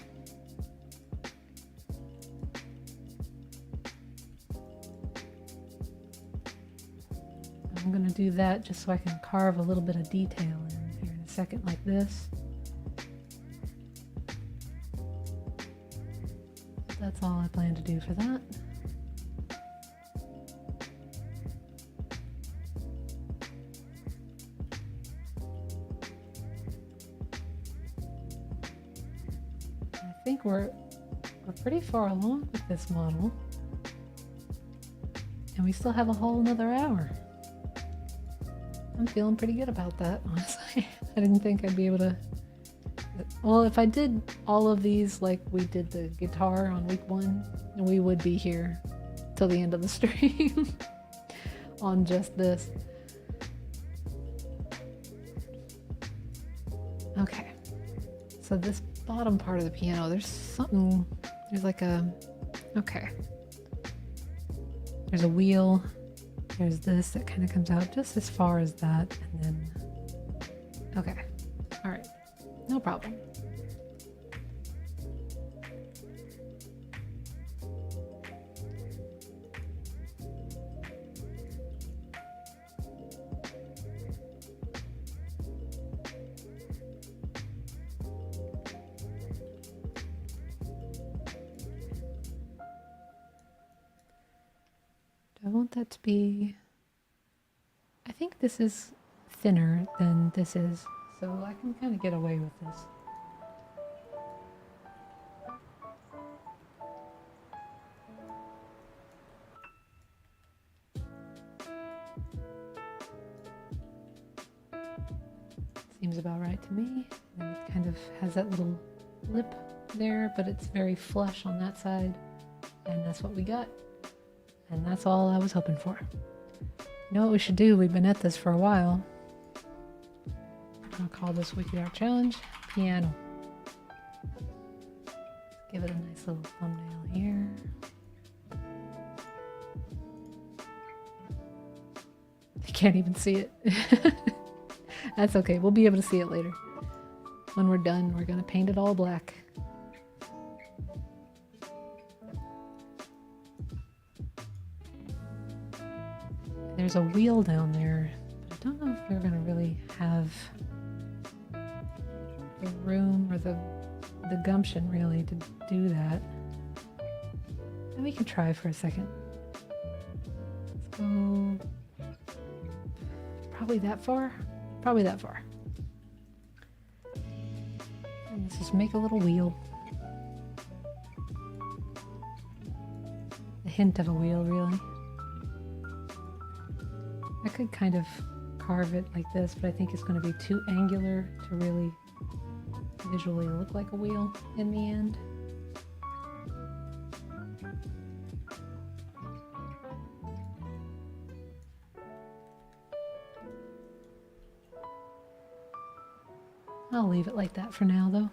I'm going to do that just so I can carve a little bit of detail in here in a second like this. That's all I plan to do for that. I think we're pretty far along with this model, and we still have a whole another hour. I'm feeling pretty good about that, honestly. I didn't think I'd be able to, well, if I did all of these like we did the guitar on week 1, we would be here till the end of the stream on just this. Okay, so this bottom part of the piano, there's like a, okay. There's a wheel, there's this that kind of comes out just as far as that, and then, okay, all right, no problem. I want that to be, I think this is thinner than this is, so I can kind of get away with this. Seems about right to me. And it kind of has that little lip there, but it's very flush on that side, and that's what we got. And that's all I was hoping for. You know what we should do? We've been at this for a while. I'll call this Weekly Art Challenge Piano. Give it a nice little thumbnail here. You can't even see it. That's okay. We'll be able to see it later. When we're done, we're going to paint it all black. There's a wheel down there, but I don't know if we're going to really have the room or the gumption really to do that. And we can try for a second. Let's go probably that far. Probably that far. And let's just make a little wheel. A hint of a wheel, really. I could kind of carve it like this, but I think it's going to be too angular to really visually look like a wheel in the end. I'll leave it like that for now, though.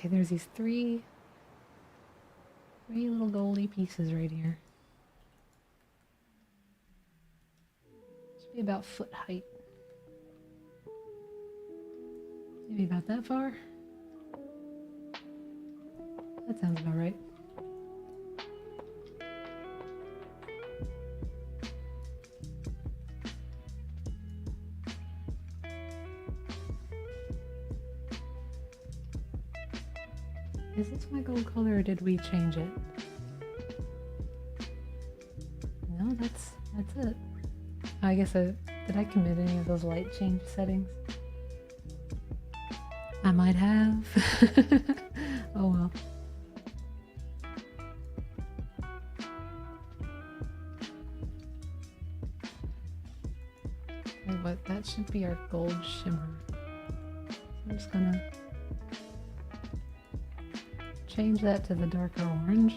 Okay, there's these three little goldy pieces right here. Should be about foot height. Maybe about that far. That sounds about right. Is this my gold color or did we change it? No, that's it. I guess did I commit any of those light change settings? I might have. Oh well. Okay, but that should be our gold shimmer. I'm just gonna change that to the darker orange.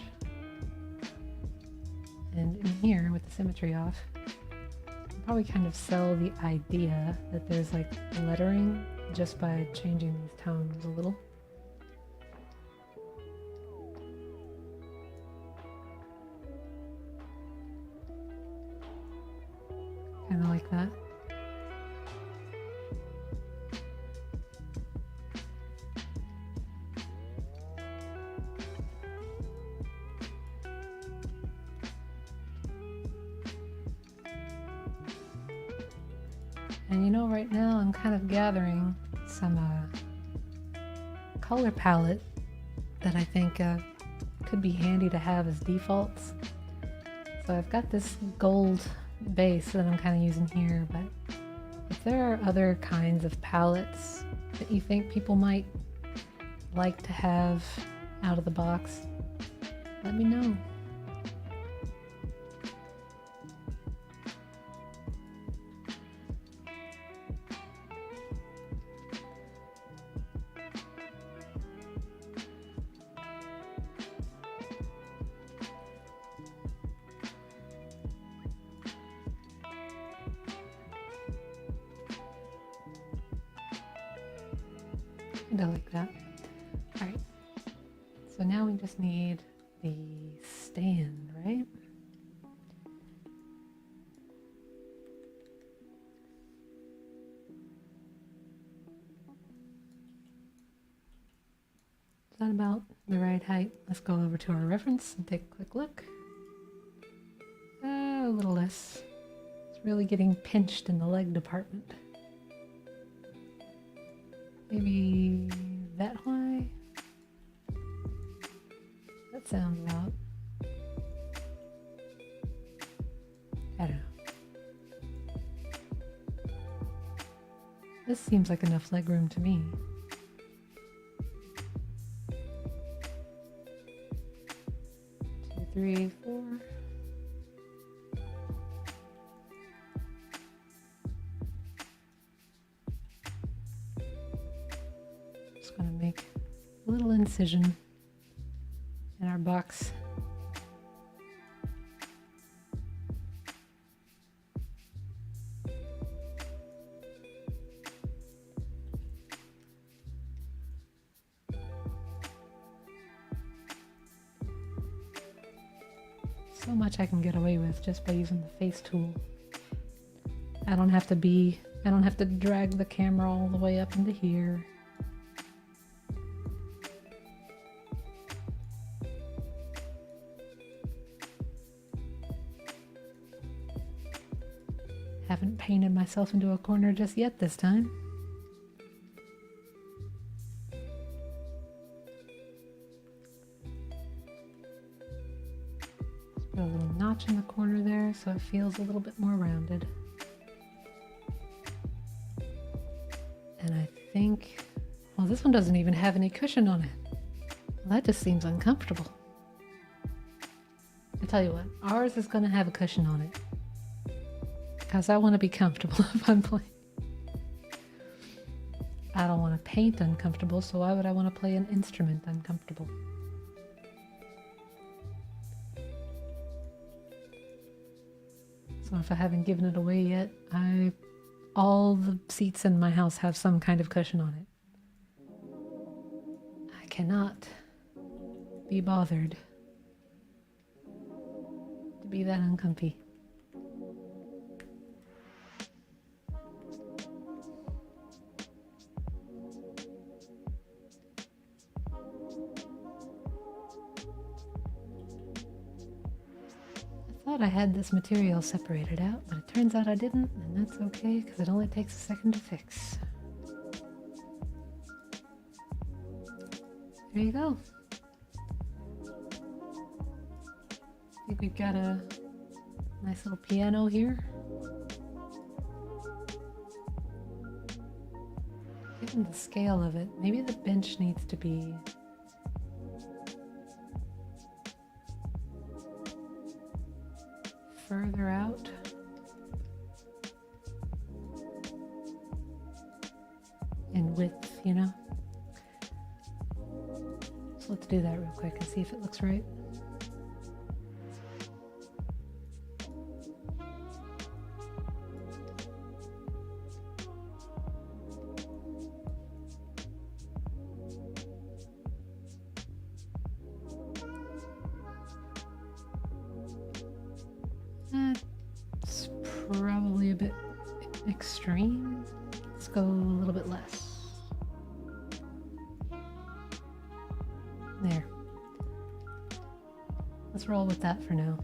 And in here, with the symmetry off, I'll probably kind of sell the idea that there's like lettering just by changing these tones a little. Kind of like that. And you know, right now I'm kind of gathering some color palette that I think could be handy to have as defaults. So I've got this gold base that I'm kind of using here, but if there are other kinds of palettes that you think people might like to have out of the box, let me know. I like that. All right, so now we just need the stand, right? Is that about the right height? Let's go over to our reference and take a quick look. A little less. It's really getting pinched in the leg department. Maybe that high? That sounds about... I don't know. This seems like enough leg room to me. Two, three, four. Going to make a little incision in our box. So much I can get away with just by using the face tool. I don't have to drag the camera all the way up into here. Haven't painted myself into a corner just yet this time. Just put a little notch in the corner there so it feels a little bit more rounded. And I think, well, this one doesn't even have any cushion on it. Well, that just seems uncomfortable. I tell you what, ours is going to have a cushion on it. Because I want to be comfortable if I'm playing. I don't want to paint uncomfortable, so why would I want to play an instrument uncomfortable? So if I haven't given it away yet, all the seats in my house have some kind of cushion on it. I cannot be bothered to be that uncomfy. I thought I had this material separated out, but it turns out I didn't, and that's okay because it only takes a second to fix. There you go. I think we've got a nice little piano here. Given the scale of it, maybe the bench needs to be further out. In width, you know? So let's do that real quick and see if it looks right. That's probably a bit extreme. Let's go a little bit less. There. Let's roll with that for now.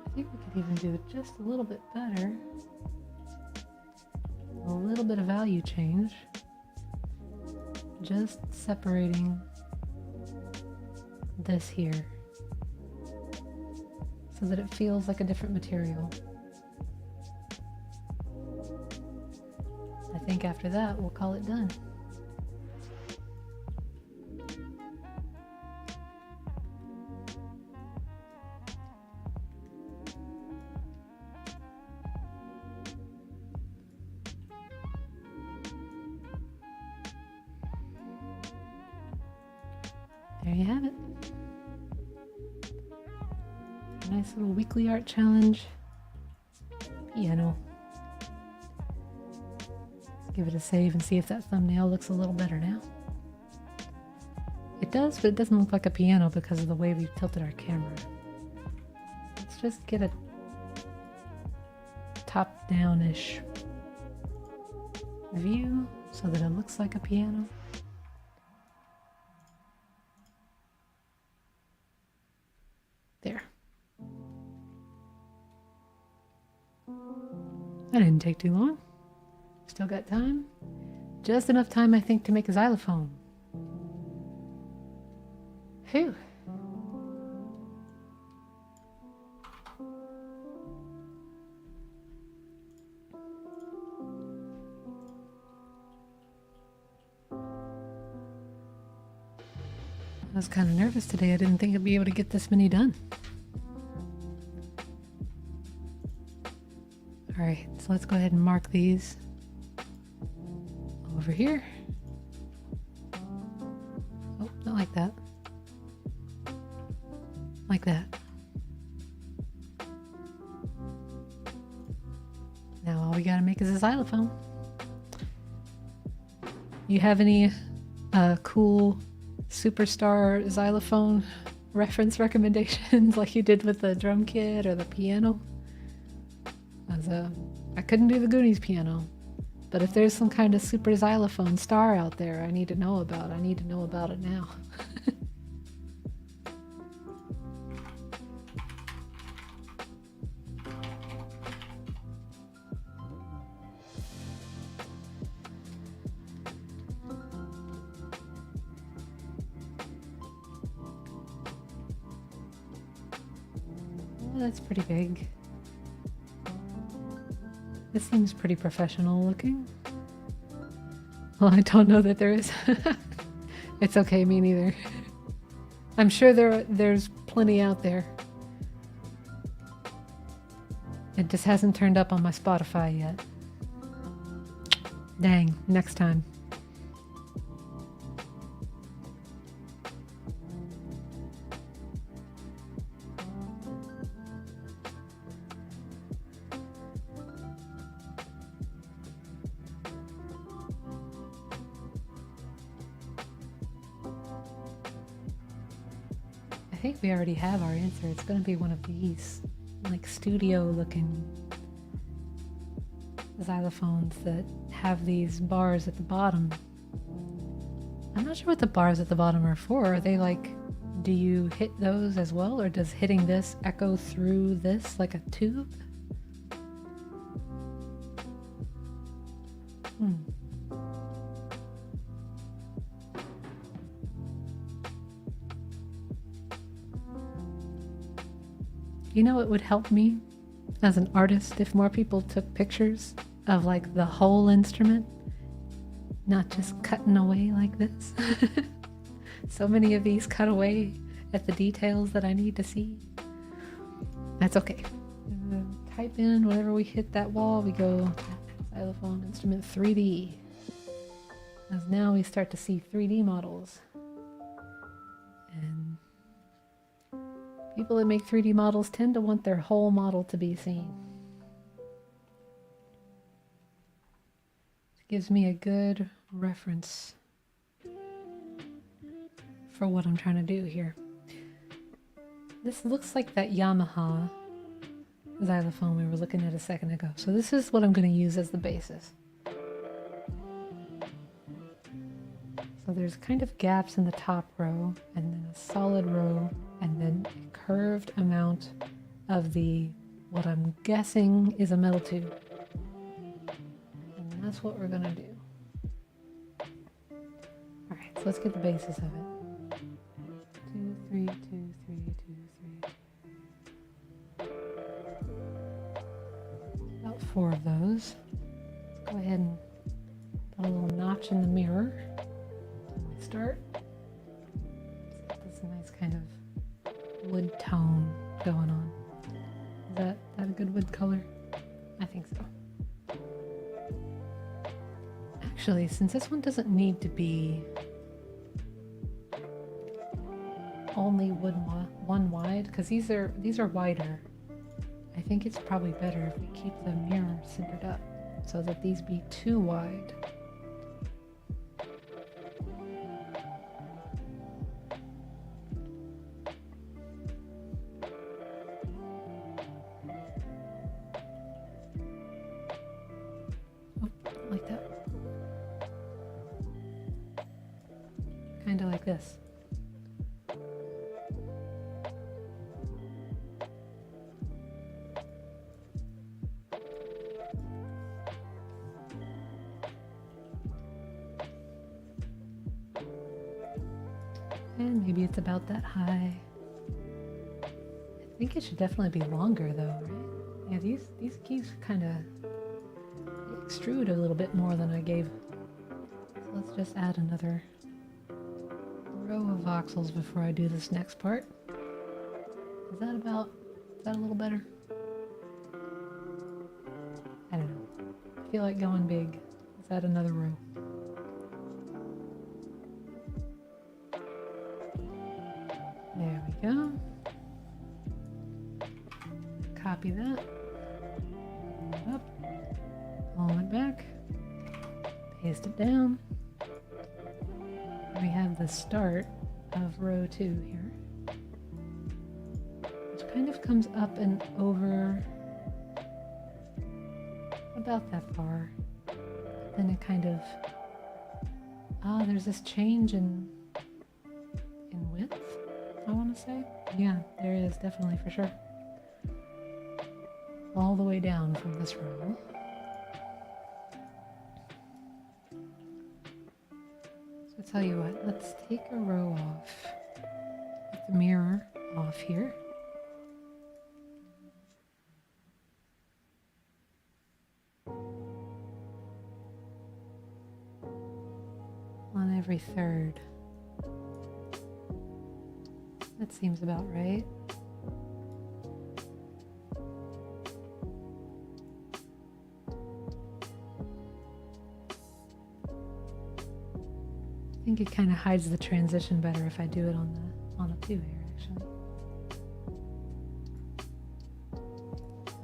I think we could even do it just a little bit better. A little bit of value change. Just separating this here so that it feels like a different material. I think after that we'll call it done. There you have it. A nice little weekly art challenge. Piano. Let's give it a save and see if that thumbnail looks a little better now. It does, but it doesn't look like a piano because of the way we've tilted our camera. Let's just get a top-down-ish view so that it looks like a piano. There. That didn't take too long. Still got time. Just enough time, I think, to make a xylophone. Phew. I was kind of nervous today. I didn't think I'd be able to get this many done. All right, so let's go ahead and mark these over here. Oh, not like that. Like that. Now all we gotta make is a xylophone. You have any cool superstar xylophone reference recommendations like you did with the drum kit or the piano? I couldn't do the Goonies piano, but if there's some kind of super xylophone star out there I need to know about, I need to know about it now. Oh, that's pretty big. This seems pretty professional looking. Well, I don't know that there is. It's okay, me neither. I'm sure there's plenty out there. It just hasn't turned up on my Spotify yet. Dang, next time. think we already have our answer. It's going to be one of these, like studio looking xylophones that have these bars at the bottom. I'm not sure what the bars at the bottom are for. Are they like, do you hit those as well, or does hitting this echo through this like a tube? You know, it would help me as an artist if more people took pictures of like the whole instrument, not just cutting away like this. So many of these cut away at the details that I need to see. That's okay. Type in whenever we hit that wall, we go xylophone instrument 3D. As now we start to see 3D models. And people that make 3D models tend to want their whole model to be seen. It gives me a good reference for what I'm trying to do here. This looks like that Yamaha xylophone we were looking at a second ago. So this is what I'm going to use as the basis. So there's kind of gaps in the top row, and then a solid row, and then a curved amount of the, what I'm guessing is a metal tube. And that's what we're going to do. Alright, so let's get the basis of it. 2, 3, 2, 3, 2, 3. About 4 of those. Let's go ahead and put a little notch in the mirror. Start. That's a nice kind of wood tone going on. Is that a good wood color? I think so. Actually, since this one doesn't need to be only one wide, because these are wider, I think it's probably better if we keep the mirror centered up so that these be too wide. Like that. Kind of like this. And maybe it's about that high. I think it should definitely be longer though, right? Yeah, these keys kind of extrude a little bit more than I gave. So let's just add another row of voxels before I do this next part. Is that a little better? I don't know. I feel like going big. Let's add another row. There we go. Copy that. Up. Pull it back. Paste it down. We have the start of row 2 here, which kind of comes up and over about that far. Then it kind of, there's this change in width, I want to say. Yeah, there is, definitely, for sure. All the way down from this row. So I'll tell you what, let's take a row off. Get the mirror off here. On every third. That seems about right. I think it kind of hides the transition better if I do it on the 2 here, actually.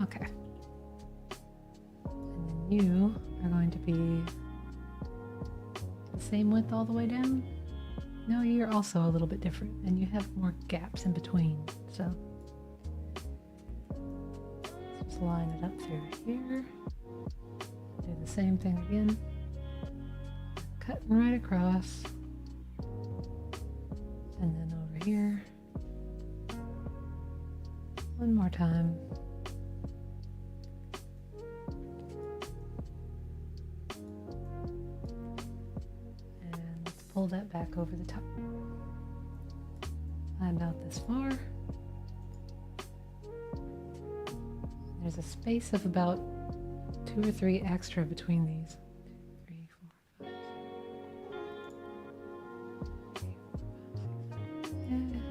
Okay. And then you are going to be the same width all the way down. No, you're also a little bit different, and you have more gaps in between, so let's just line it up through here. Do the same thing again. Cutting right across. And then over here. One more time. And let's pull that back over the top. About this far. There's a space of about 2 or 3 extra between these. 2, 3, 4, 5, 6, 7, 8, 9, 10.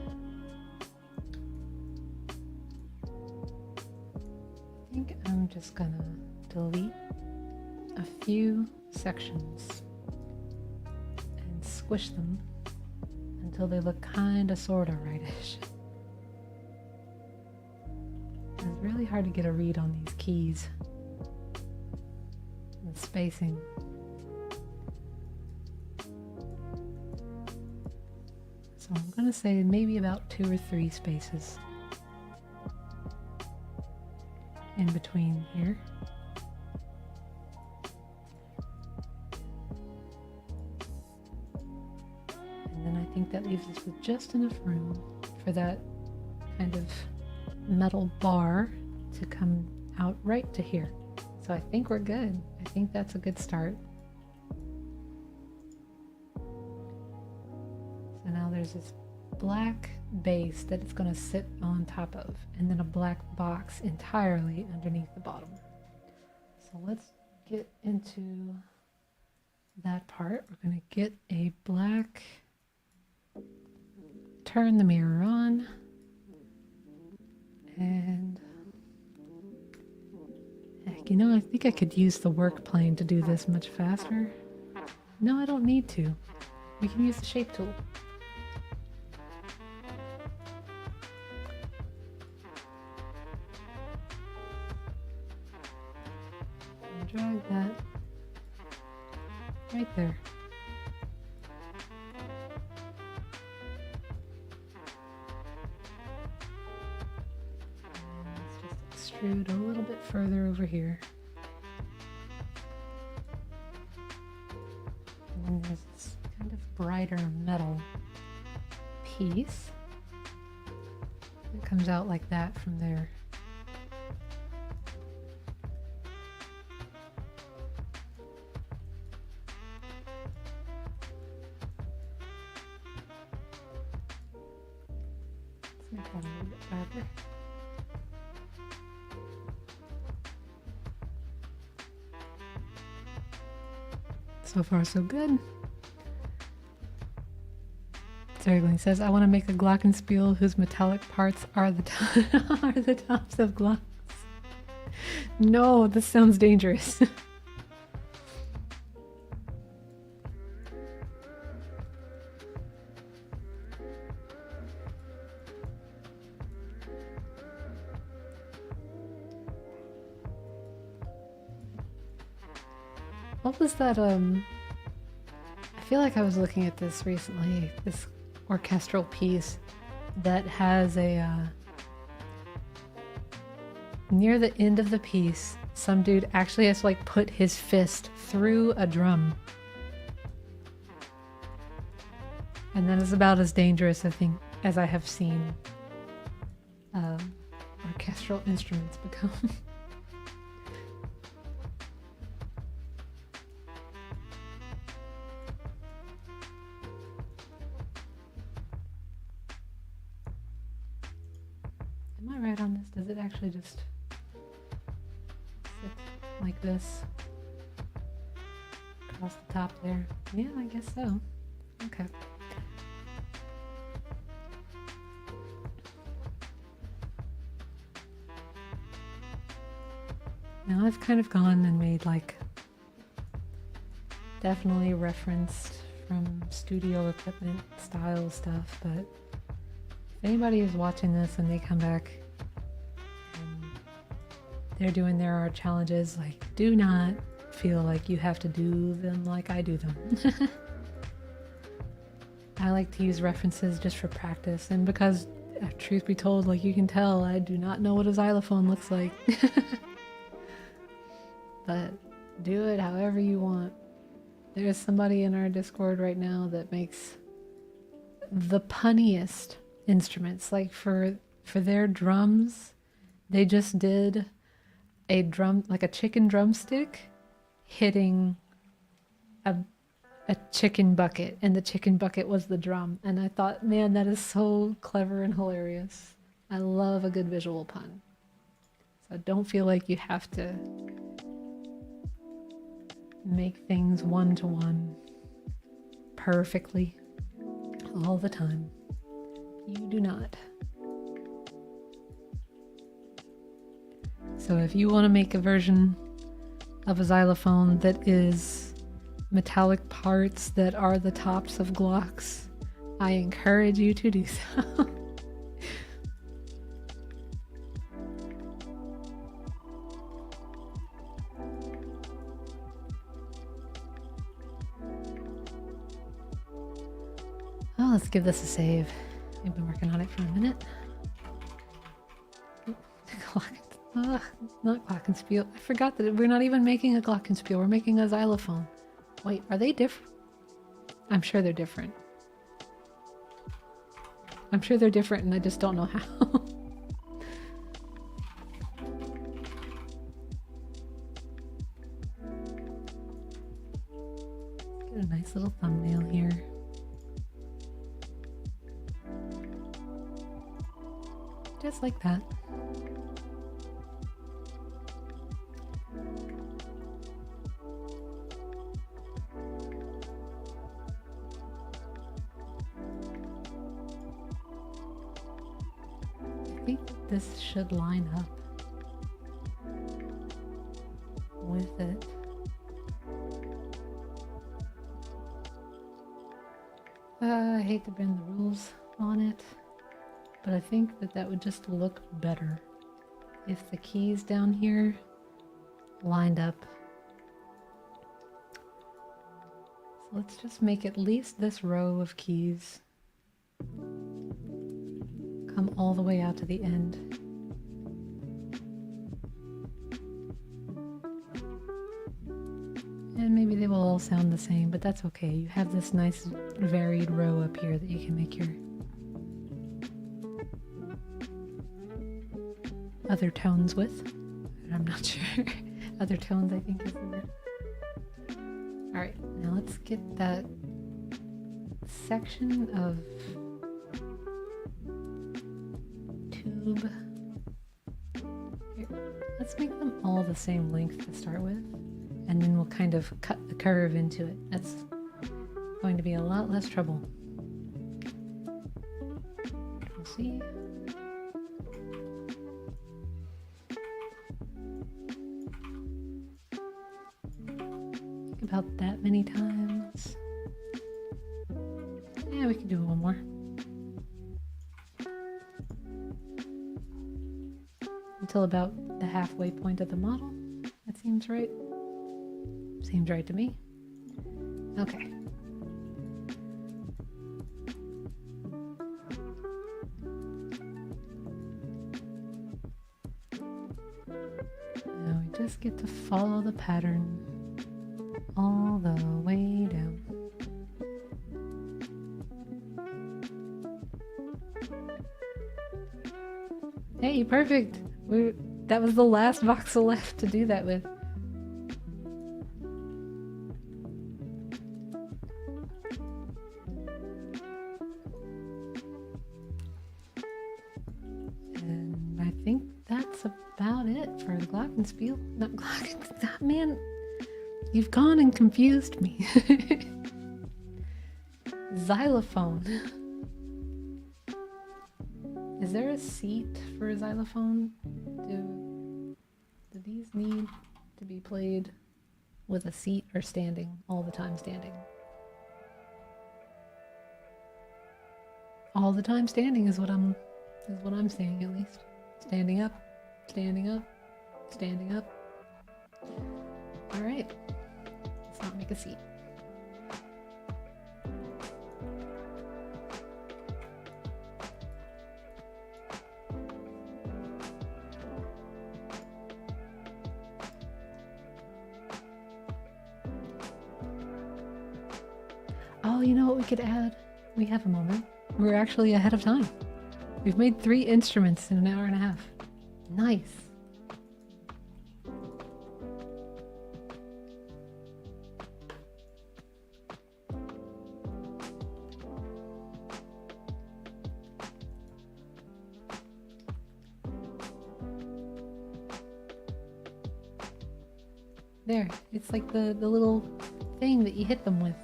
I think I'm just gonna delete a few sections and squish them until they look kinda sorta rightish. It's really hard to get a read on these keys and the spacing. So I'm gonna say maybe about 2 or 3 spaces in between here. And then I think that leaves us with just enough room for that kind of metal bar to come out right to here. So I think we're good. I think that's a good start. So now there's this black base that it's going to sit on top of, and then a black box entirely underneath the bottom. So let's get into that part. We're going to get a black, turn the mirror on, and heck, you know, I think I could use the work plane to do this much faster. No, I don't need to. We can use the shape tool. And drag that right there. Extrude a little bit further over here. And then there's this kind of brighter metal piece that comes out like that from there. Let's make that a little bit darker. So far, so good. Zergling says, I want to make a glockenspiel whose metallic parts are the, are the tops of glocks. No, this sounds dangerous. What was that, I feel like I was looking at this recently, this orchestral piece that has a, near the end of the piece, some dude actually has to like put his fist through a drum. And that is about as dangerous, I think, as I have seen orchestral instruments become. Am I right on this? Does it actually just sit like this across the top there? Yeah, I guess so. Okay. Now I've kind of gone and made like definitely referenced from studio equipment style stuff, but if anybody is watching this and they come back and they're doing their art challenges, like, do not feel like you have to do them like I do them. I like to use references just for practice, and because, truth be told, like you can tell, I do not know what a xylophone looks like. But do it however you want. There's somebody in our Discord right now that makes the punniest instruments. Like for their drums, they just did a drum, like a chicken drumstick hitting a chicken bucket, and the chicken bucket was the drum. And I thought, man, that is so clever and hilarious. I love a good visual pun. So don't feel like you have to make things one-to-one perfectly all the time. You do not. So if you want to make a version of a xylophone that is metallic parts that are the tops of glocks, I encourage you to do so. Oh, let's give this a save. I've been working on it for a minute. Not glockenspiel. I forgot that we're not even making a glockenspiel. We're making a xylophone. Wait, are they different? I'm sure they're different. I'm sure they're different and I just don't know how. Get a nice little thumbnail here. Just like that. I think this should line up with it. I hate to bend the rules on it, but I think that that would just look better if the keys down here lined up. So let's just make at least this row of keys come all the way out to the end. And maybe they will all sound the same, but that's okay. You have this nice varied row up here that you can make your other tones with. I'm not sure. Other tones, I think, is the word. Alright, now let's get that section of tube. Here. Let's make them all the same length to start with, and then we'll kind of cut the curve into it. That's going to be a lot less trouble. We'll see. About that many times. Yeah, we can do one more. Until about the halfway point of the model. That seems right. Seems right to me. Okay. Now we just get to follow the pattern all the way down. Hey, perfect! That was the last voxel left to do that with. And I think that's about it for the glockenspiel. Not glockenspiel, man. You've gone and confused me. Xylophone. Is there a seat for a xylophone? Do these need to be played with a seat or standing all the time standing? All the time standing is what I'm saying, at least. Standing up, standing up, standing up. All right. Let's not make a seat. Oh, you know what we could add? We have a moment. We're actually ahead of time. We've made 3 instruments in an hour and a half. Nice. There, it's like the little thing that you hit them with.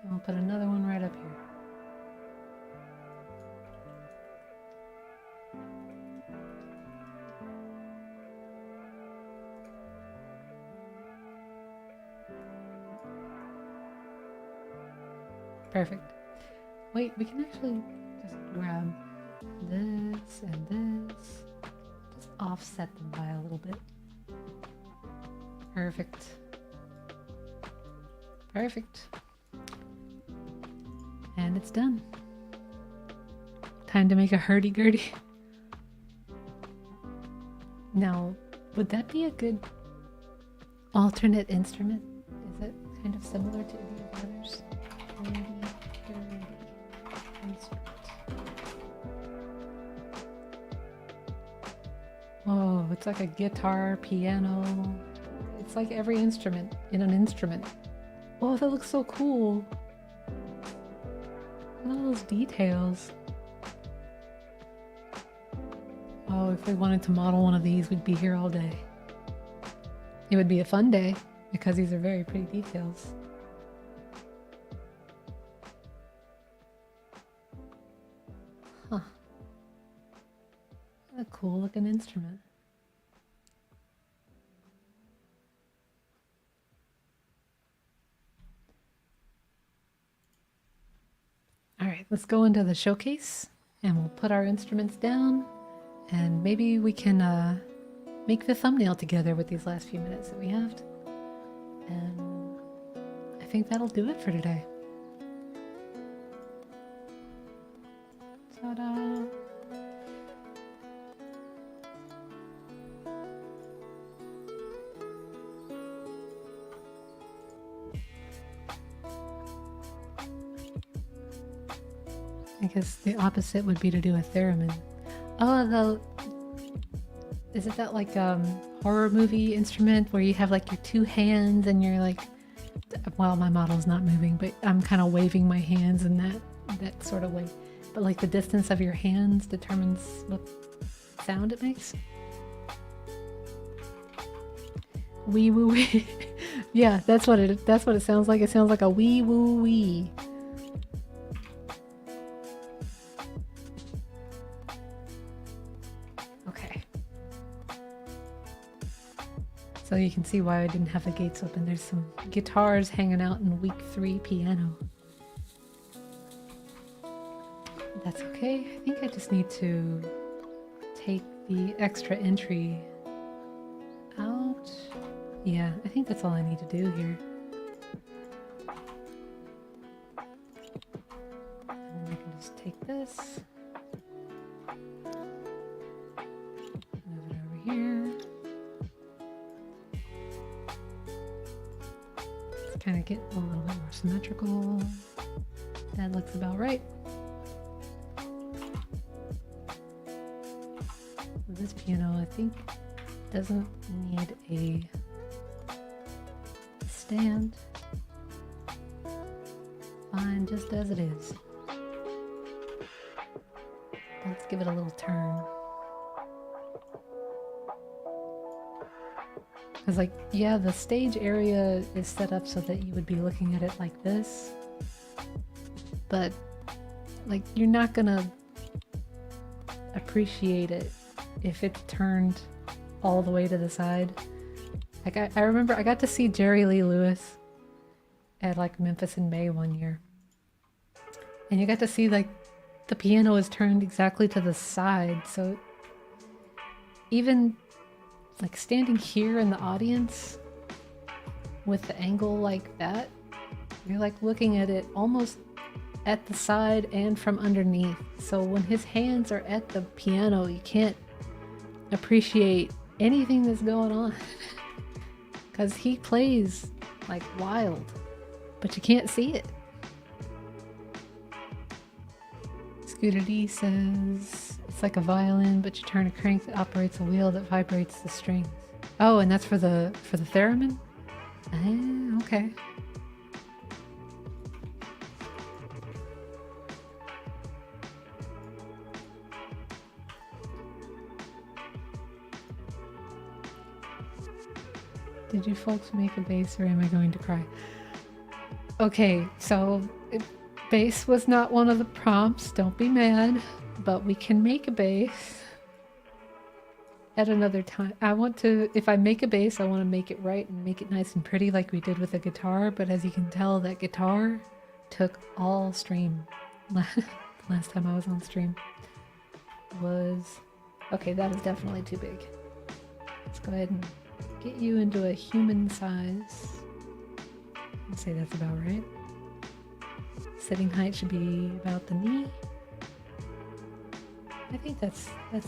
And I'll put another one right up here. Perfect. Wait, we can actually just grab this and this. Just offset them by a little bit. Perfect. Perfect. And it's done. Time to make a hurdy-gurdy. Now, would that be a good alternate instrument? Is it kind of similar to any of the others? Hurdy-gurdy instrument. Oh, it's like a guitar, piano. It's like every instrument in an instrument. Oh, that looks so cool. Look at all those details. Oh, if we wanted to model one of these, we'd be here all day. It would be a fun day because these are very pretty details. Huh. What a cool looking instrument. All right, let's go into the showcase and we'll put our instruments down and maybe we can make the thumbnail together with these last few minutes that we have. And I think that'll do it for today. Ta-da! I guess the opposite would be to do a theremin. Oh, is it that like horror movie instrument where you have like your 2 hands and you're like, well, my model's not moving, but I'm kind of waving my hands in that sort of way. But like the distance of your hands determines what sound it makes. Wee woo wee. Yeah, that's what it sounds like. It sounds like a wee woo wee. So you can see why I didn't have the gates open. There's some guitars hanging out in week 3 piano. That's okay. I think I just need to take the extra entry out. Yeah, I think that's all I need to do here. And then I can just take this. Move it over here. Kind of get a little bit more symmetrical. That looks about right. This piano, I think, doesn't need a stand. Fine, just as it is. Let's give it a little turn. Because like, yeah, the stage area is set up so that you would be looking at it like this. But like, you're not gonna appreciate it if it turned all the way to the side. Like I remember I got to see Jerry Lee Lewis at like Memphis in May one year. And you got to see like the piano is turned exactly to the side. So even like standing here in the audience with the angle like that, you're like looking at it almost at the side and from underneath. So when his hands are at the piano, you can't appreciate anything that's going on because he plays like wild, but you can't see it. Scooter D says it's like a violin, but you turn a crank that operates a wheel that vibrates the strings. Oh, and that's for the theremin? Ah, okay. Did you folks make a bass or am I going to cry? Okay, so bass was not one of the prompts, don't be mad, but we can make a bass at another time. If I make a bass, I want to make it right and make it nice and pretty like we did with the guitar, but as you can tell, that guitar took all stream. Last time I was on stream was... Okay, that is definitely too big. Let's go ahead and get you into a human size. I'd say that's about right. Sitting height should be about the knee. I think that's it.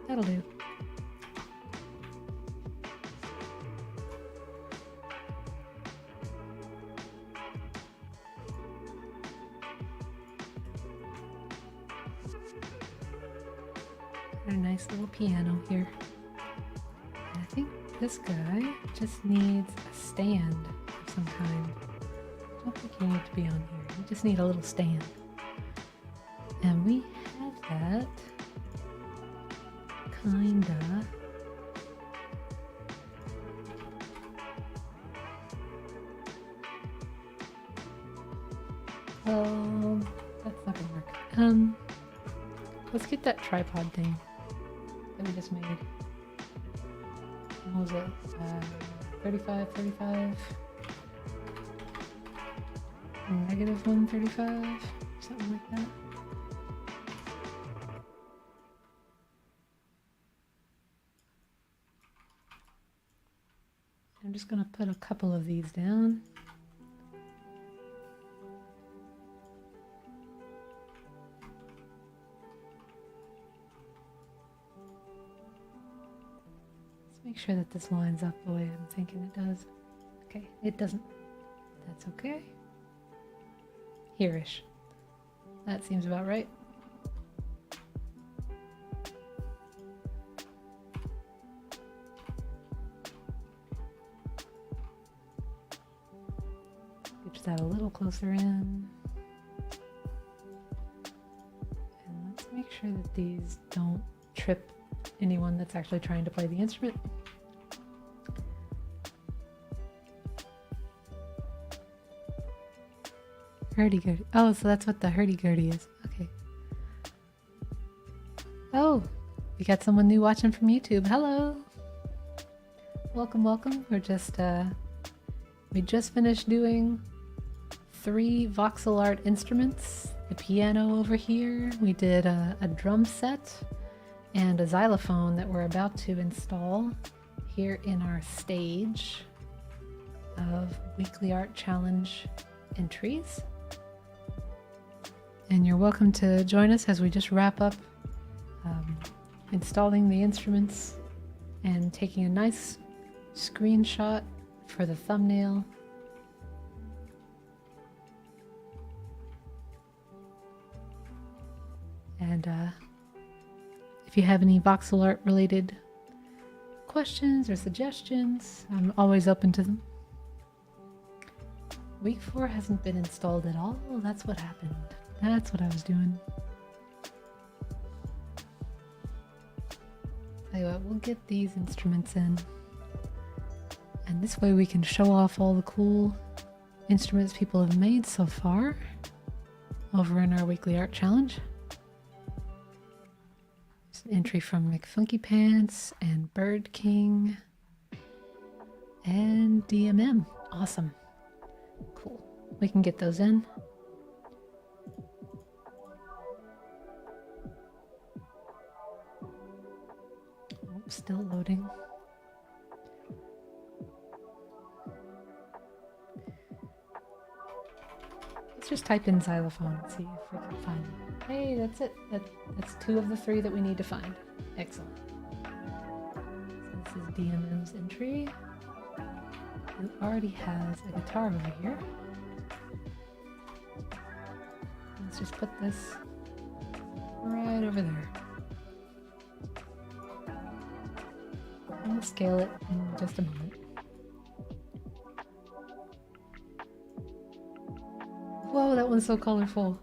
That'll do. Got a nice little piano here. And I think this guy just needs a stand of some kind. I don't think you need to be on here. You just need a little stand. And we have that. Kinda. That's not gonna work. Let's get that tripod thing that we just made. What was it? 35, 35. Negative 135, something like that. I'm just gonna put a couple of these down. Make sure that this lines up the way I'm thinking it does. Okay, it doesn't. That's okay. Here-ish. That seems about right. Scooch that a little closer in. And let's make sure that these don't trip anyone that's actually trying to play the instrument. Hurdy-gurdy. Oh, so that's what the hurdy-gurdy is. Okay. Oh, we got someone new watching from YouTube. Hello. Welcome, welcome. We just finished doing 3 voxel art instruments. The piano over here. We did a drum set and a xylophone that we're about to install here in our stage of weekly art challenge entries. And you're welcome to join us as we just wrap up installing the instruments and taking a nice screenshot for the thumbnail. And if you have any voxel art related questions or suggestions, I'm always open to them. Week 4 hasn't been installed at all. That's what happened. That's what I was doing. Tell you what, we'll get these instruments in. And this way we can show off all the cool instruments people have made so far over in our weekly art challenge. There's an entry from McFunky Pants and Bird King and DMM. Awesome. Cool. We can get those in. Oh, still loading. Let's just type in xylophone and see if we can find it. Hey, that's it. That's 2 of the 3 that we need to find. Excellent. So this is DMM's entry. who already has a guitar over here. Let's just put this right over there. And we'll scale it in just a moment. Whoa, that one's so colorful.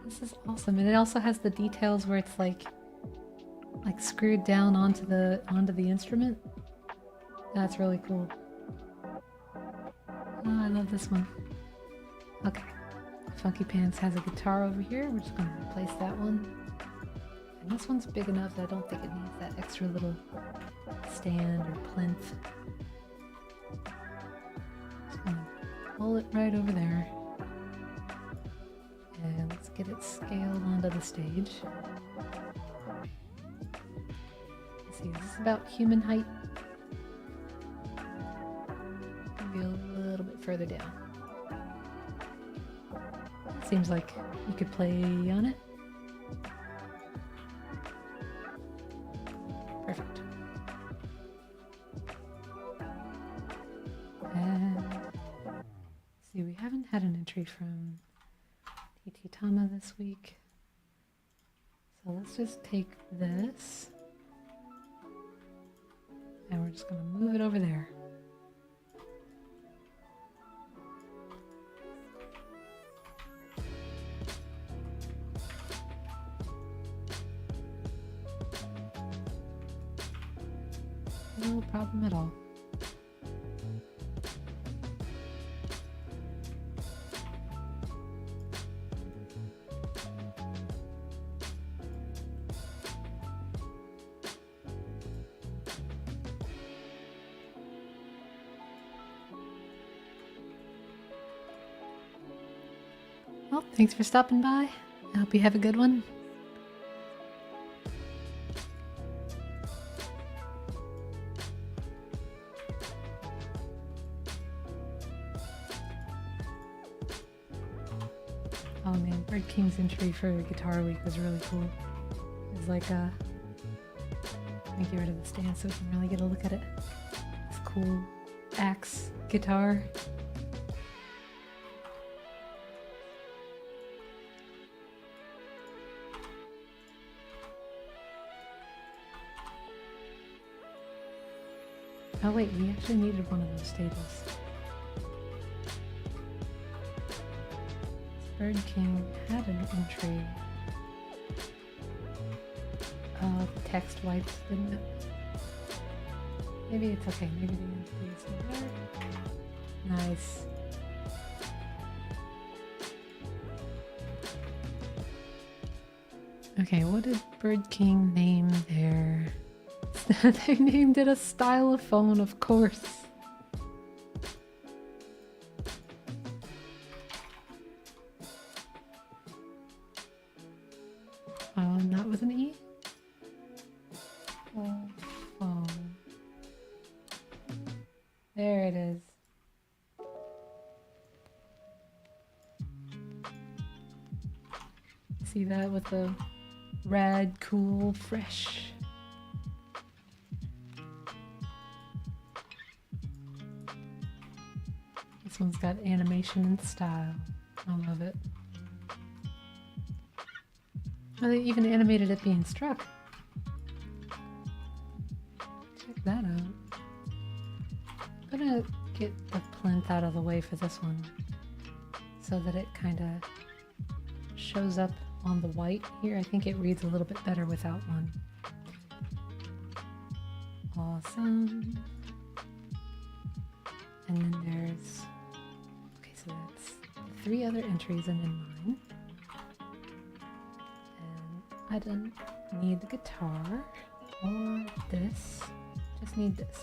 This is awesome. And it also has the details where it's like screwed down onto the instrument. That's really cool. Oh, I love this one. Okay. Funky Pants has a guitar over here. We're just going to replace that one. And this one's big enough that I don't think it needs that extra little stand or plinth. Just going to pull it right over there. And let's get it scaled onto the stage. Let's see, is this about human height? Maybe a little bit further down. Seems like you could play on it. Perfect. And see, we haven't had an entry from TT Tama this week. So let's just take this and we're just going to move it over there. No problem at all. Well, thanks for stopping by. I hope you have a good one. Oh man, Bird King's entry for Guitar Week was really cool. It's like let me get rid of the stand so we can really get a look at it. It's cool axe guitar. Oh wait, we actually needed one of those stages. Bird King had an entry. Oh, the text wiped, didn't it? Maybe it's okay. Maybe the entry is still there. Nice. Okay, what did Bird King name their... They named it a xylophone, of course. Oh, not with an E? Oh, phone. There it is. See that with the red, cool, fresh. This one's got animation and style. I love it. Oh, they even animated it being struck. Check that out. I'm gonna get the plinth out of the way for this one so that it kind of shows up on the white here. I think it reads a little bit better without one. Awesome. And then there's, okay, so that's 3 other entries and then mine. And I don't need the guitar or this, just need this.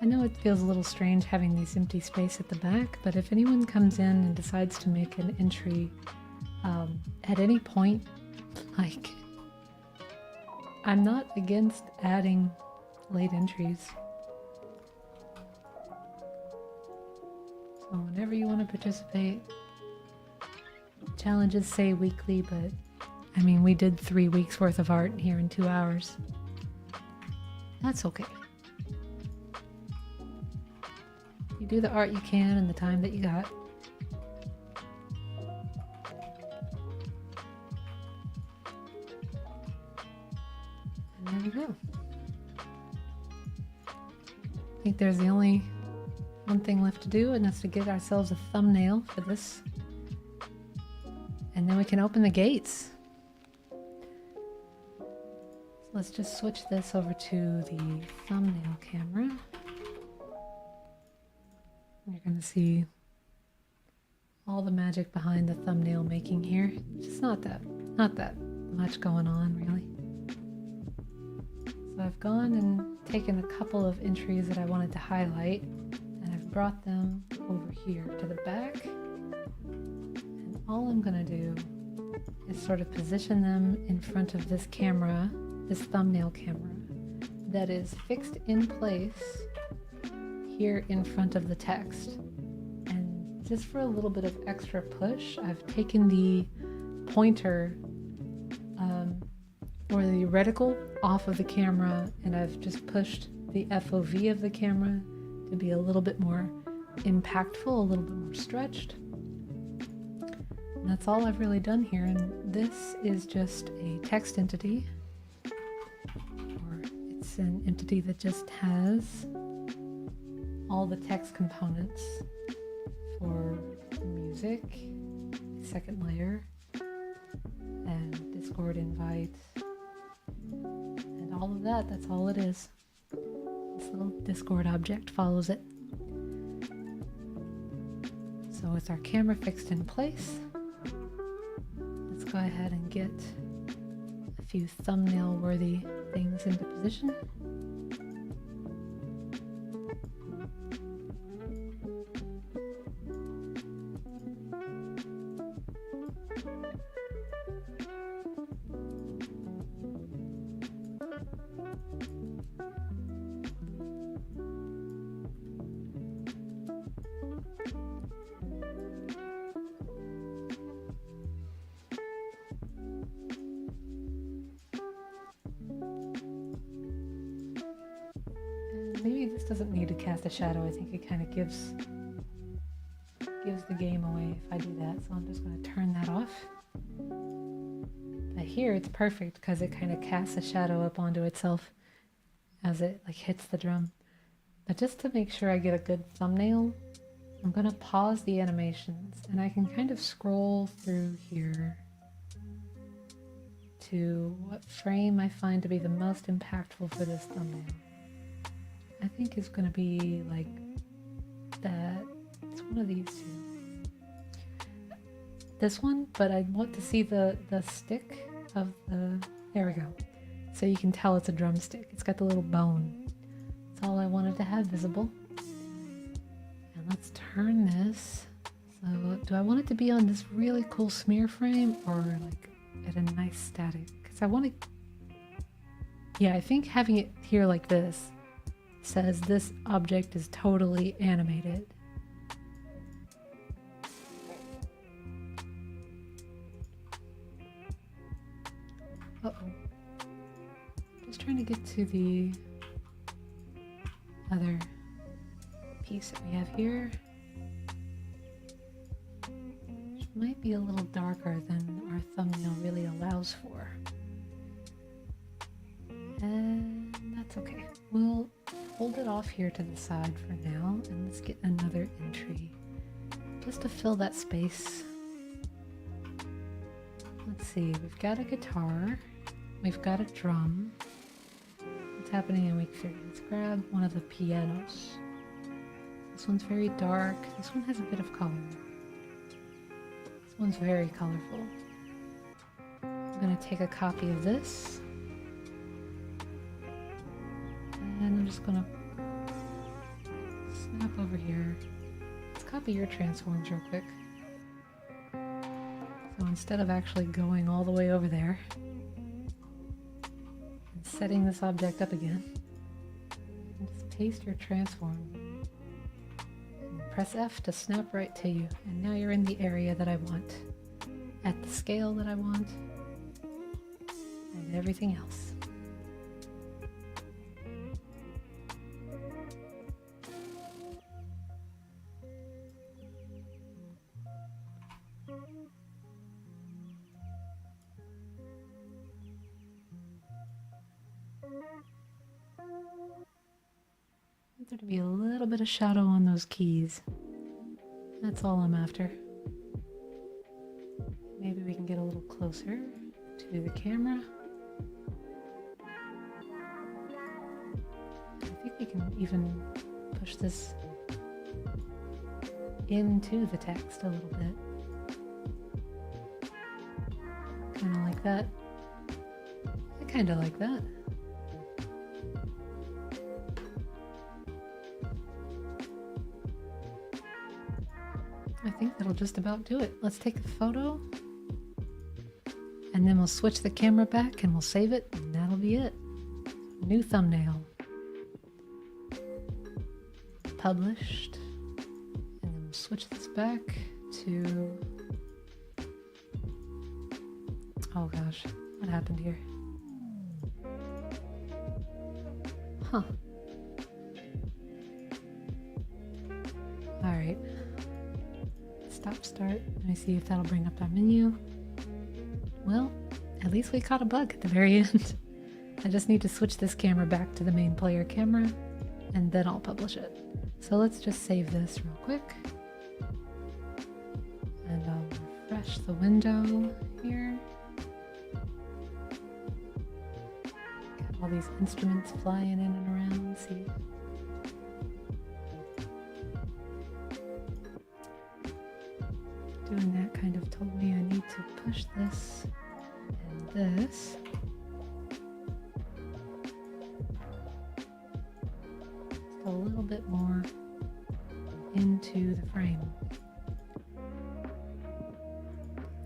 I know it feels a little strange having these empty space at the back, but if anyone comes in and decides to make an entry at any point, Like, I'm not against adding late entries. So whenever you want to participate, challenges say weekly, but I mean, we did 3 weeks worth of art here in 2 hours. That's okay. You do the art you can in the time that you got. And there we go. I think there's the only one thing left to do, and that's to get ourselves a thumbnail for this. And then we can open the gates. So let's just switch this over to the thumbnail camera. You're going to see all the magic behind the thumbnail making here. It's just not that much going on, really. So I've gone and taken a couple of entries that I wanted to highlight, and I've brought them over here to the back. And all I'm going to do is sort of position them in front of this camera, this thumbnail camera, that is fixed in place here in front of the text. And just for a little bit of extra push, I've taken the pointer or the reticle off of the camera, and I've just pushed the FOV of the camera to be a little bit more impactful, a little bit more stretched. And that's all I've really done here, and this is just a text entity, or it's an entity that just has all the text components for the music, second layer, and Discord invite, and all of that. That's all it is. This little Discord object follows it. So with our camera fixed in place, let's go ahead and get a few thumbnail worthy things into position. Maybe this doesn't need to cast a shadow. I think it kind of gives the game away if I do that. So I'm just going to turn that off. But here it's perfect because it kind of casts a shadow up onto itself as it like hits the drum. But just to make sure I get a good thumbnail, I'm going to pause the animations, and I can kind of scroll through here to what frame I find to be the most impactful for this thumbnail. I think it's going to be like that. It's one of these two. This one, but I want to see the stick of the... There we go. So you can tell it's a drumstick. It's got the little bone. That's all I wanted to have visible. And let's turn this. So do I want it to be on this really cool smear frame or like at a nice static? Because I want to... Yeah, I think having it here like this says this object is totally animated. Uh-oh. Just trying to get to the other piece that we have here, which might be a little darker than our thumbnail really allows for. And that's okay. We'll hold it off here to the side for now, and let's get another entry just to fill that space. Let's see, we've got a guitar, we've got a drum. What's happening in week 3? Let's grab one of the pianos. This one's very dark. This one has a bit of color. This one's very colorful. I'm going to take a copy of this. And I'm just gonna snap over here. Let's copy your transforms real quick. So instead of actually going all the way over there, setting this object up again. And just paste your transform. And press F to snap right to you. And now you're in the area that I want, at the scale that I want, and everything else. There to be a little bit of shadow on those keys. That's all I'm after. Maybe we can get a little closer to the camera. I think we can even push this into the text a little bit. Kind of like that. I kind of like that. I think that'll just about do it. Let's take a photo and then we'll switch the camera back and we'll save it, and that'll be it. New thumbnail. Published. And then we'll switch this back to... Oh gosh, what happened here? Huh. Alright. Stop, start. Let me see if that'll bring up our menu. Well, at least we caught a bug at the very end. I just need to switch this camera back to the main player camera, and then I'll publish it. So let's just save this real quick. And I'll refresh the window here. Got all these instruments flying in and around. See? Doing that kind of told me I need to push this and this. Just a little bit more into the frame.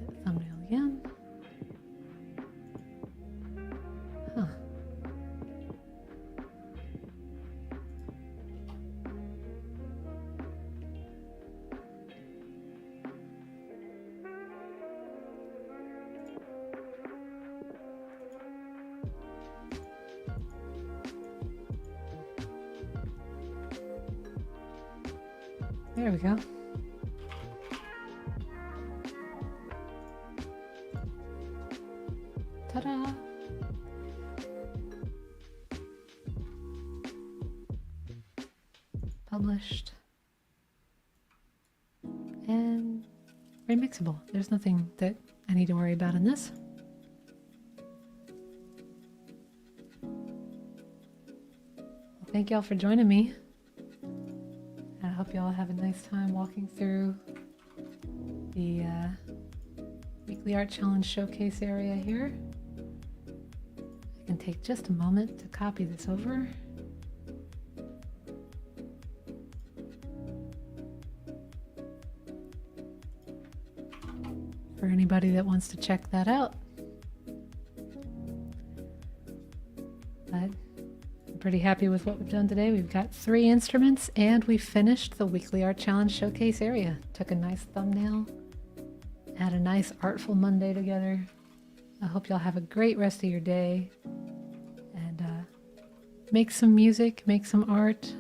Hit the thumbnail again. Huh. There we go. Ta-da! Published. And remixable. There's nothing that I need to worry about in this. Well, thank y'all for joining me. I hope you all have a nice time walking through the Weekly Art Challenge showcase area here. I can take just a moment to copy this over. For anybody that wants to check that out. But pretty happy with what we've done today. We've got 3 instruments and we finished the Weekly Art Challenge showcase area. Took a nice thumbnail, had a nice artful Monday together. I hope y'all have a great rest of your day and make some music, make some art,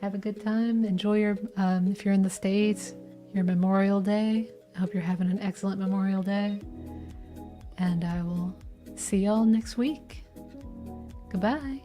have a good time. Enjoy your, if you're in the States, your Memorial Day. I hope you're having an excellent Memorial Day, and I will see y'all next week. Goodbye.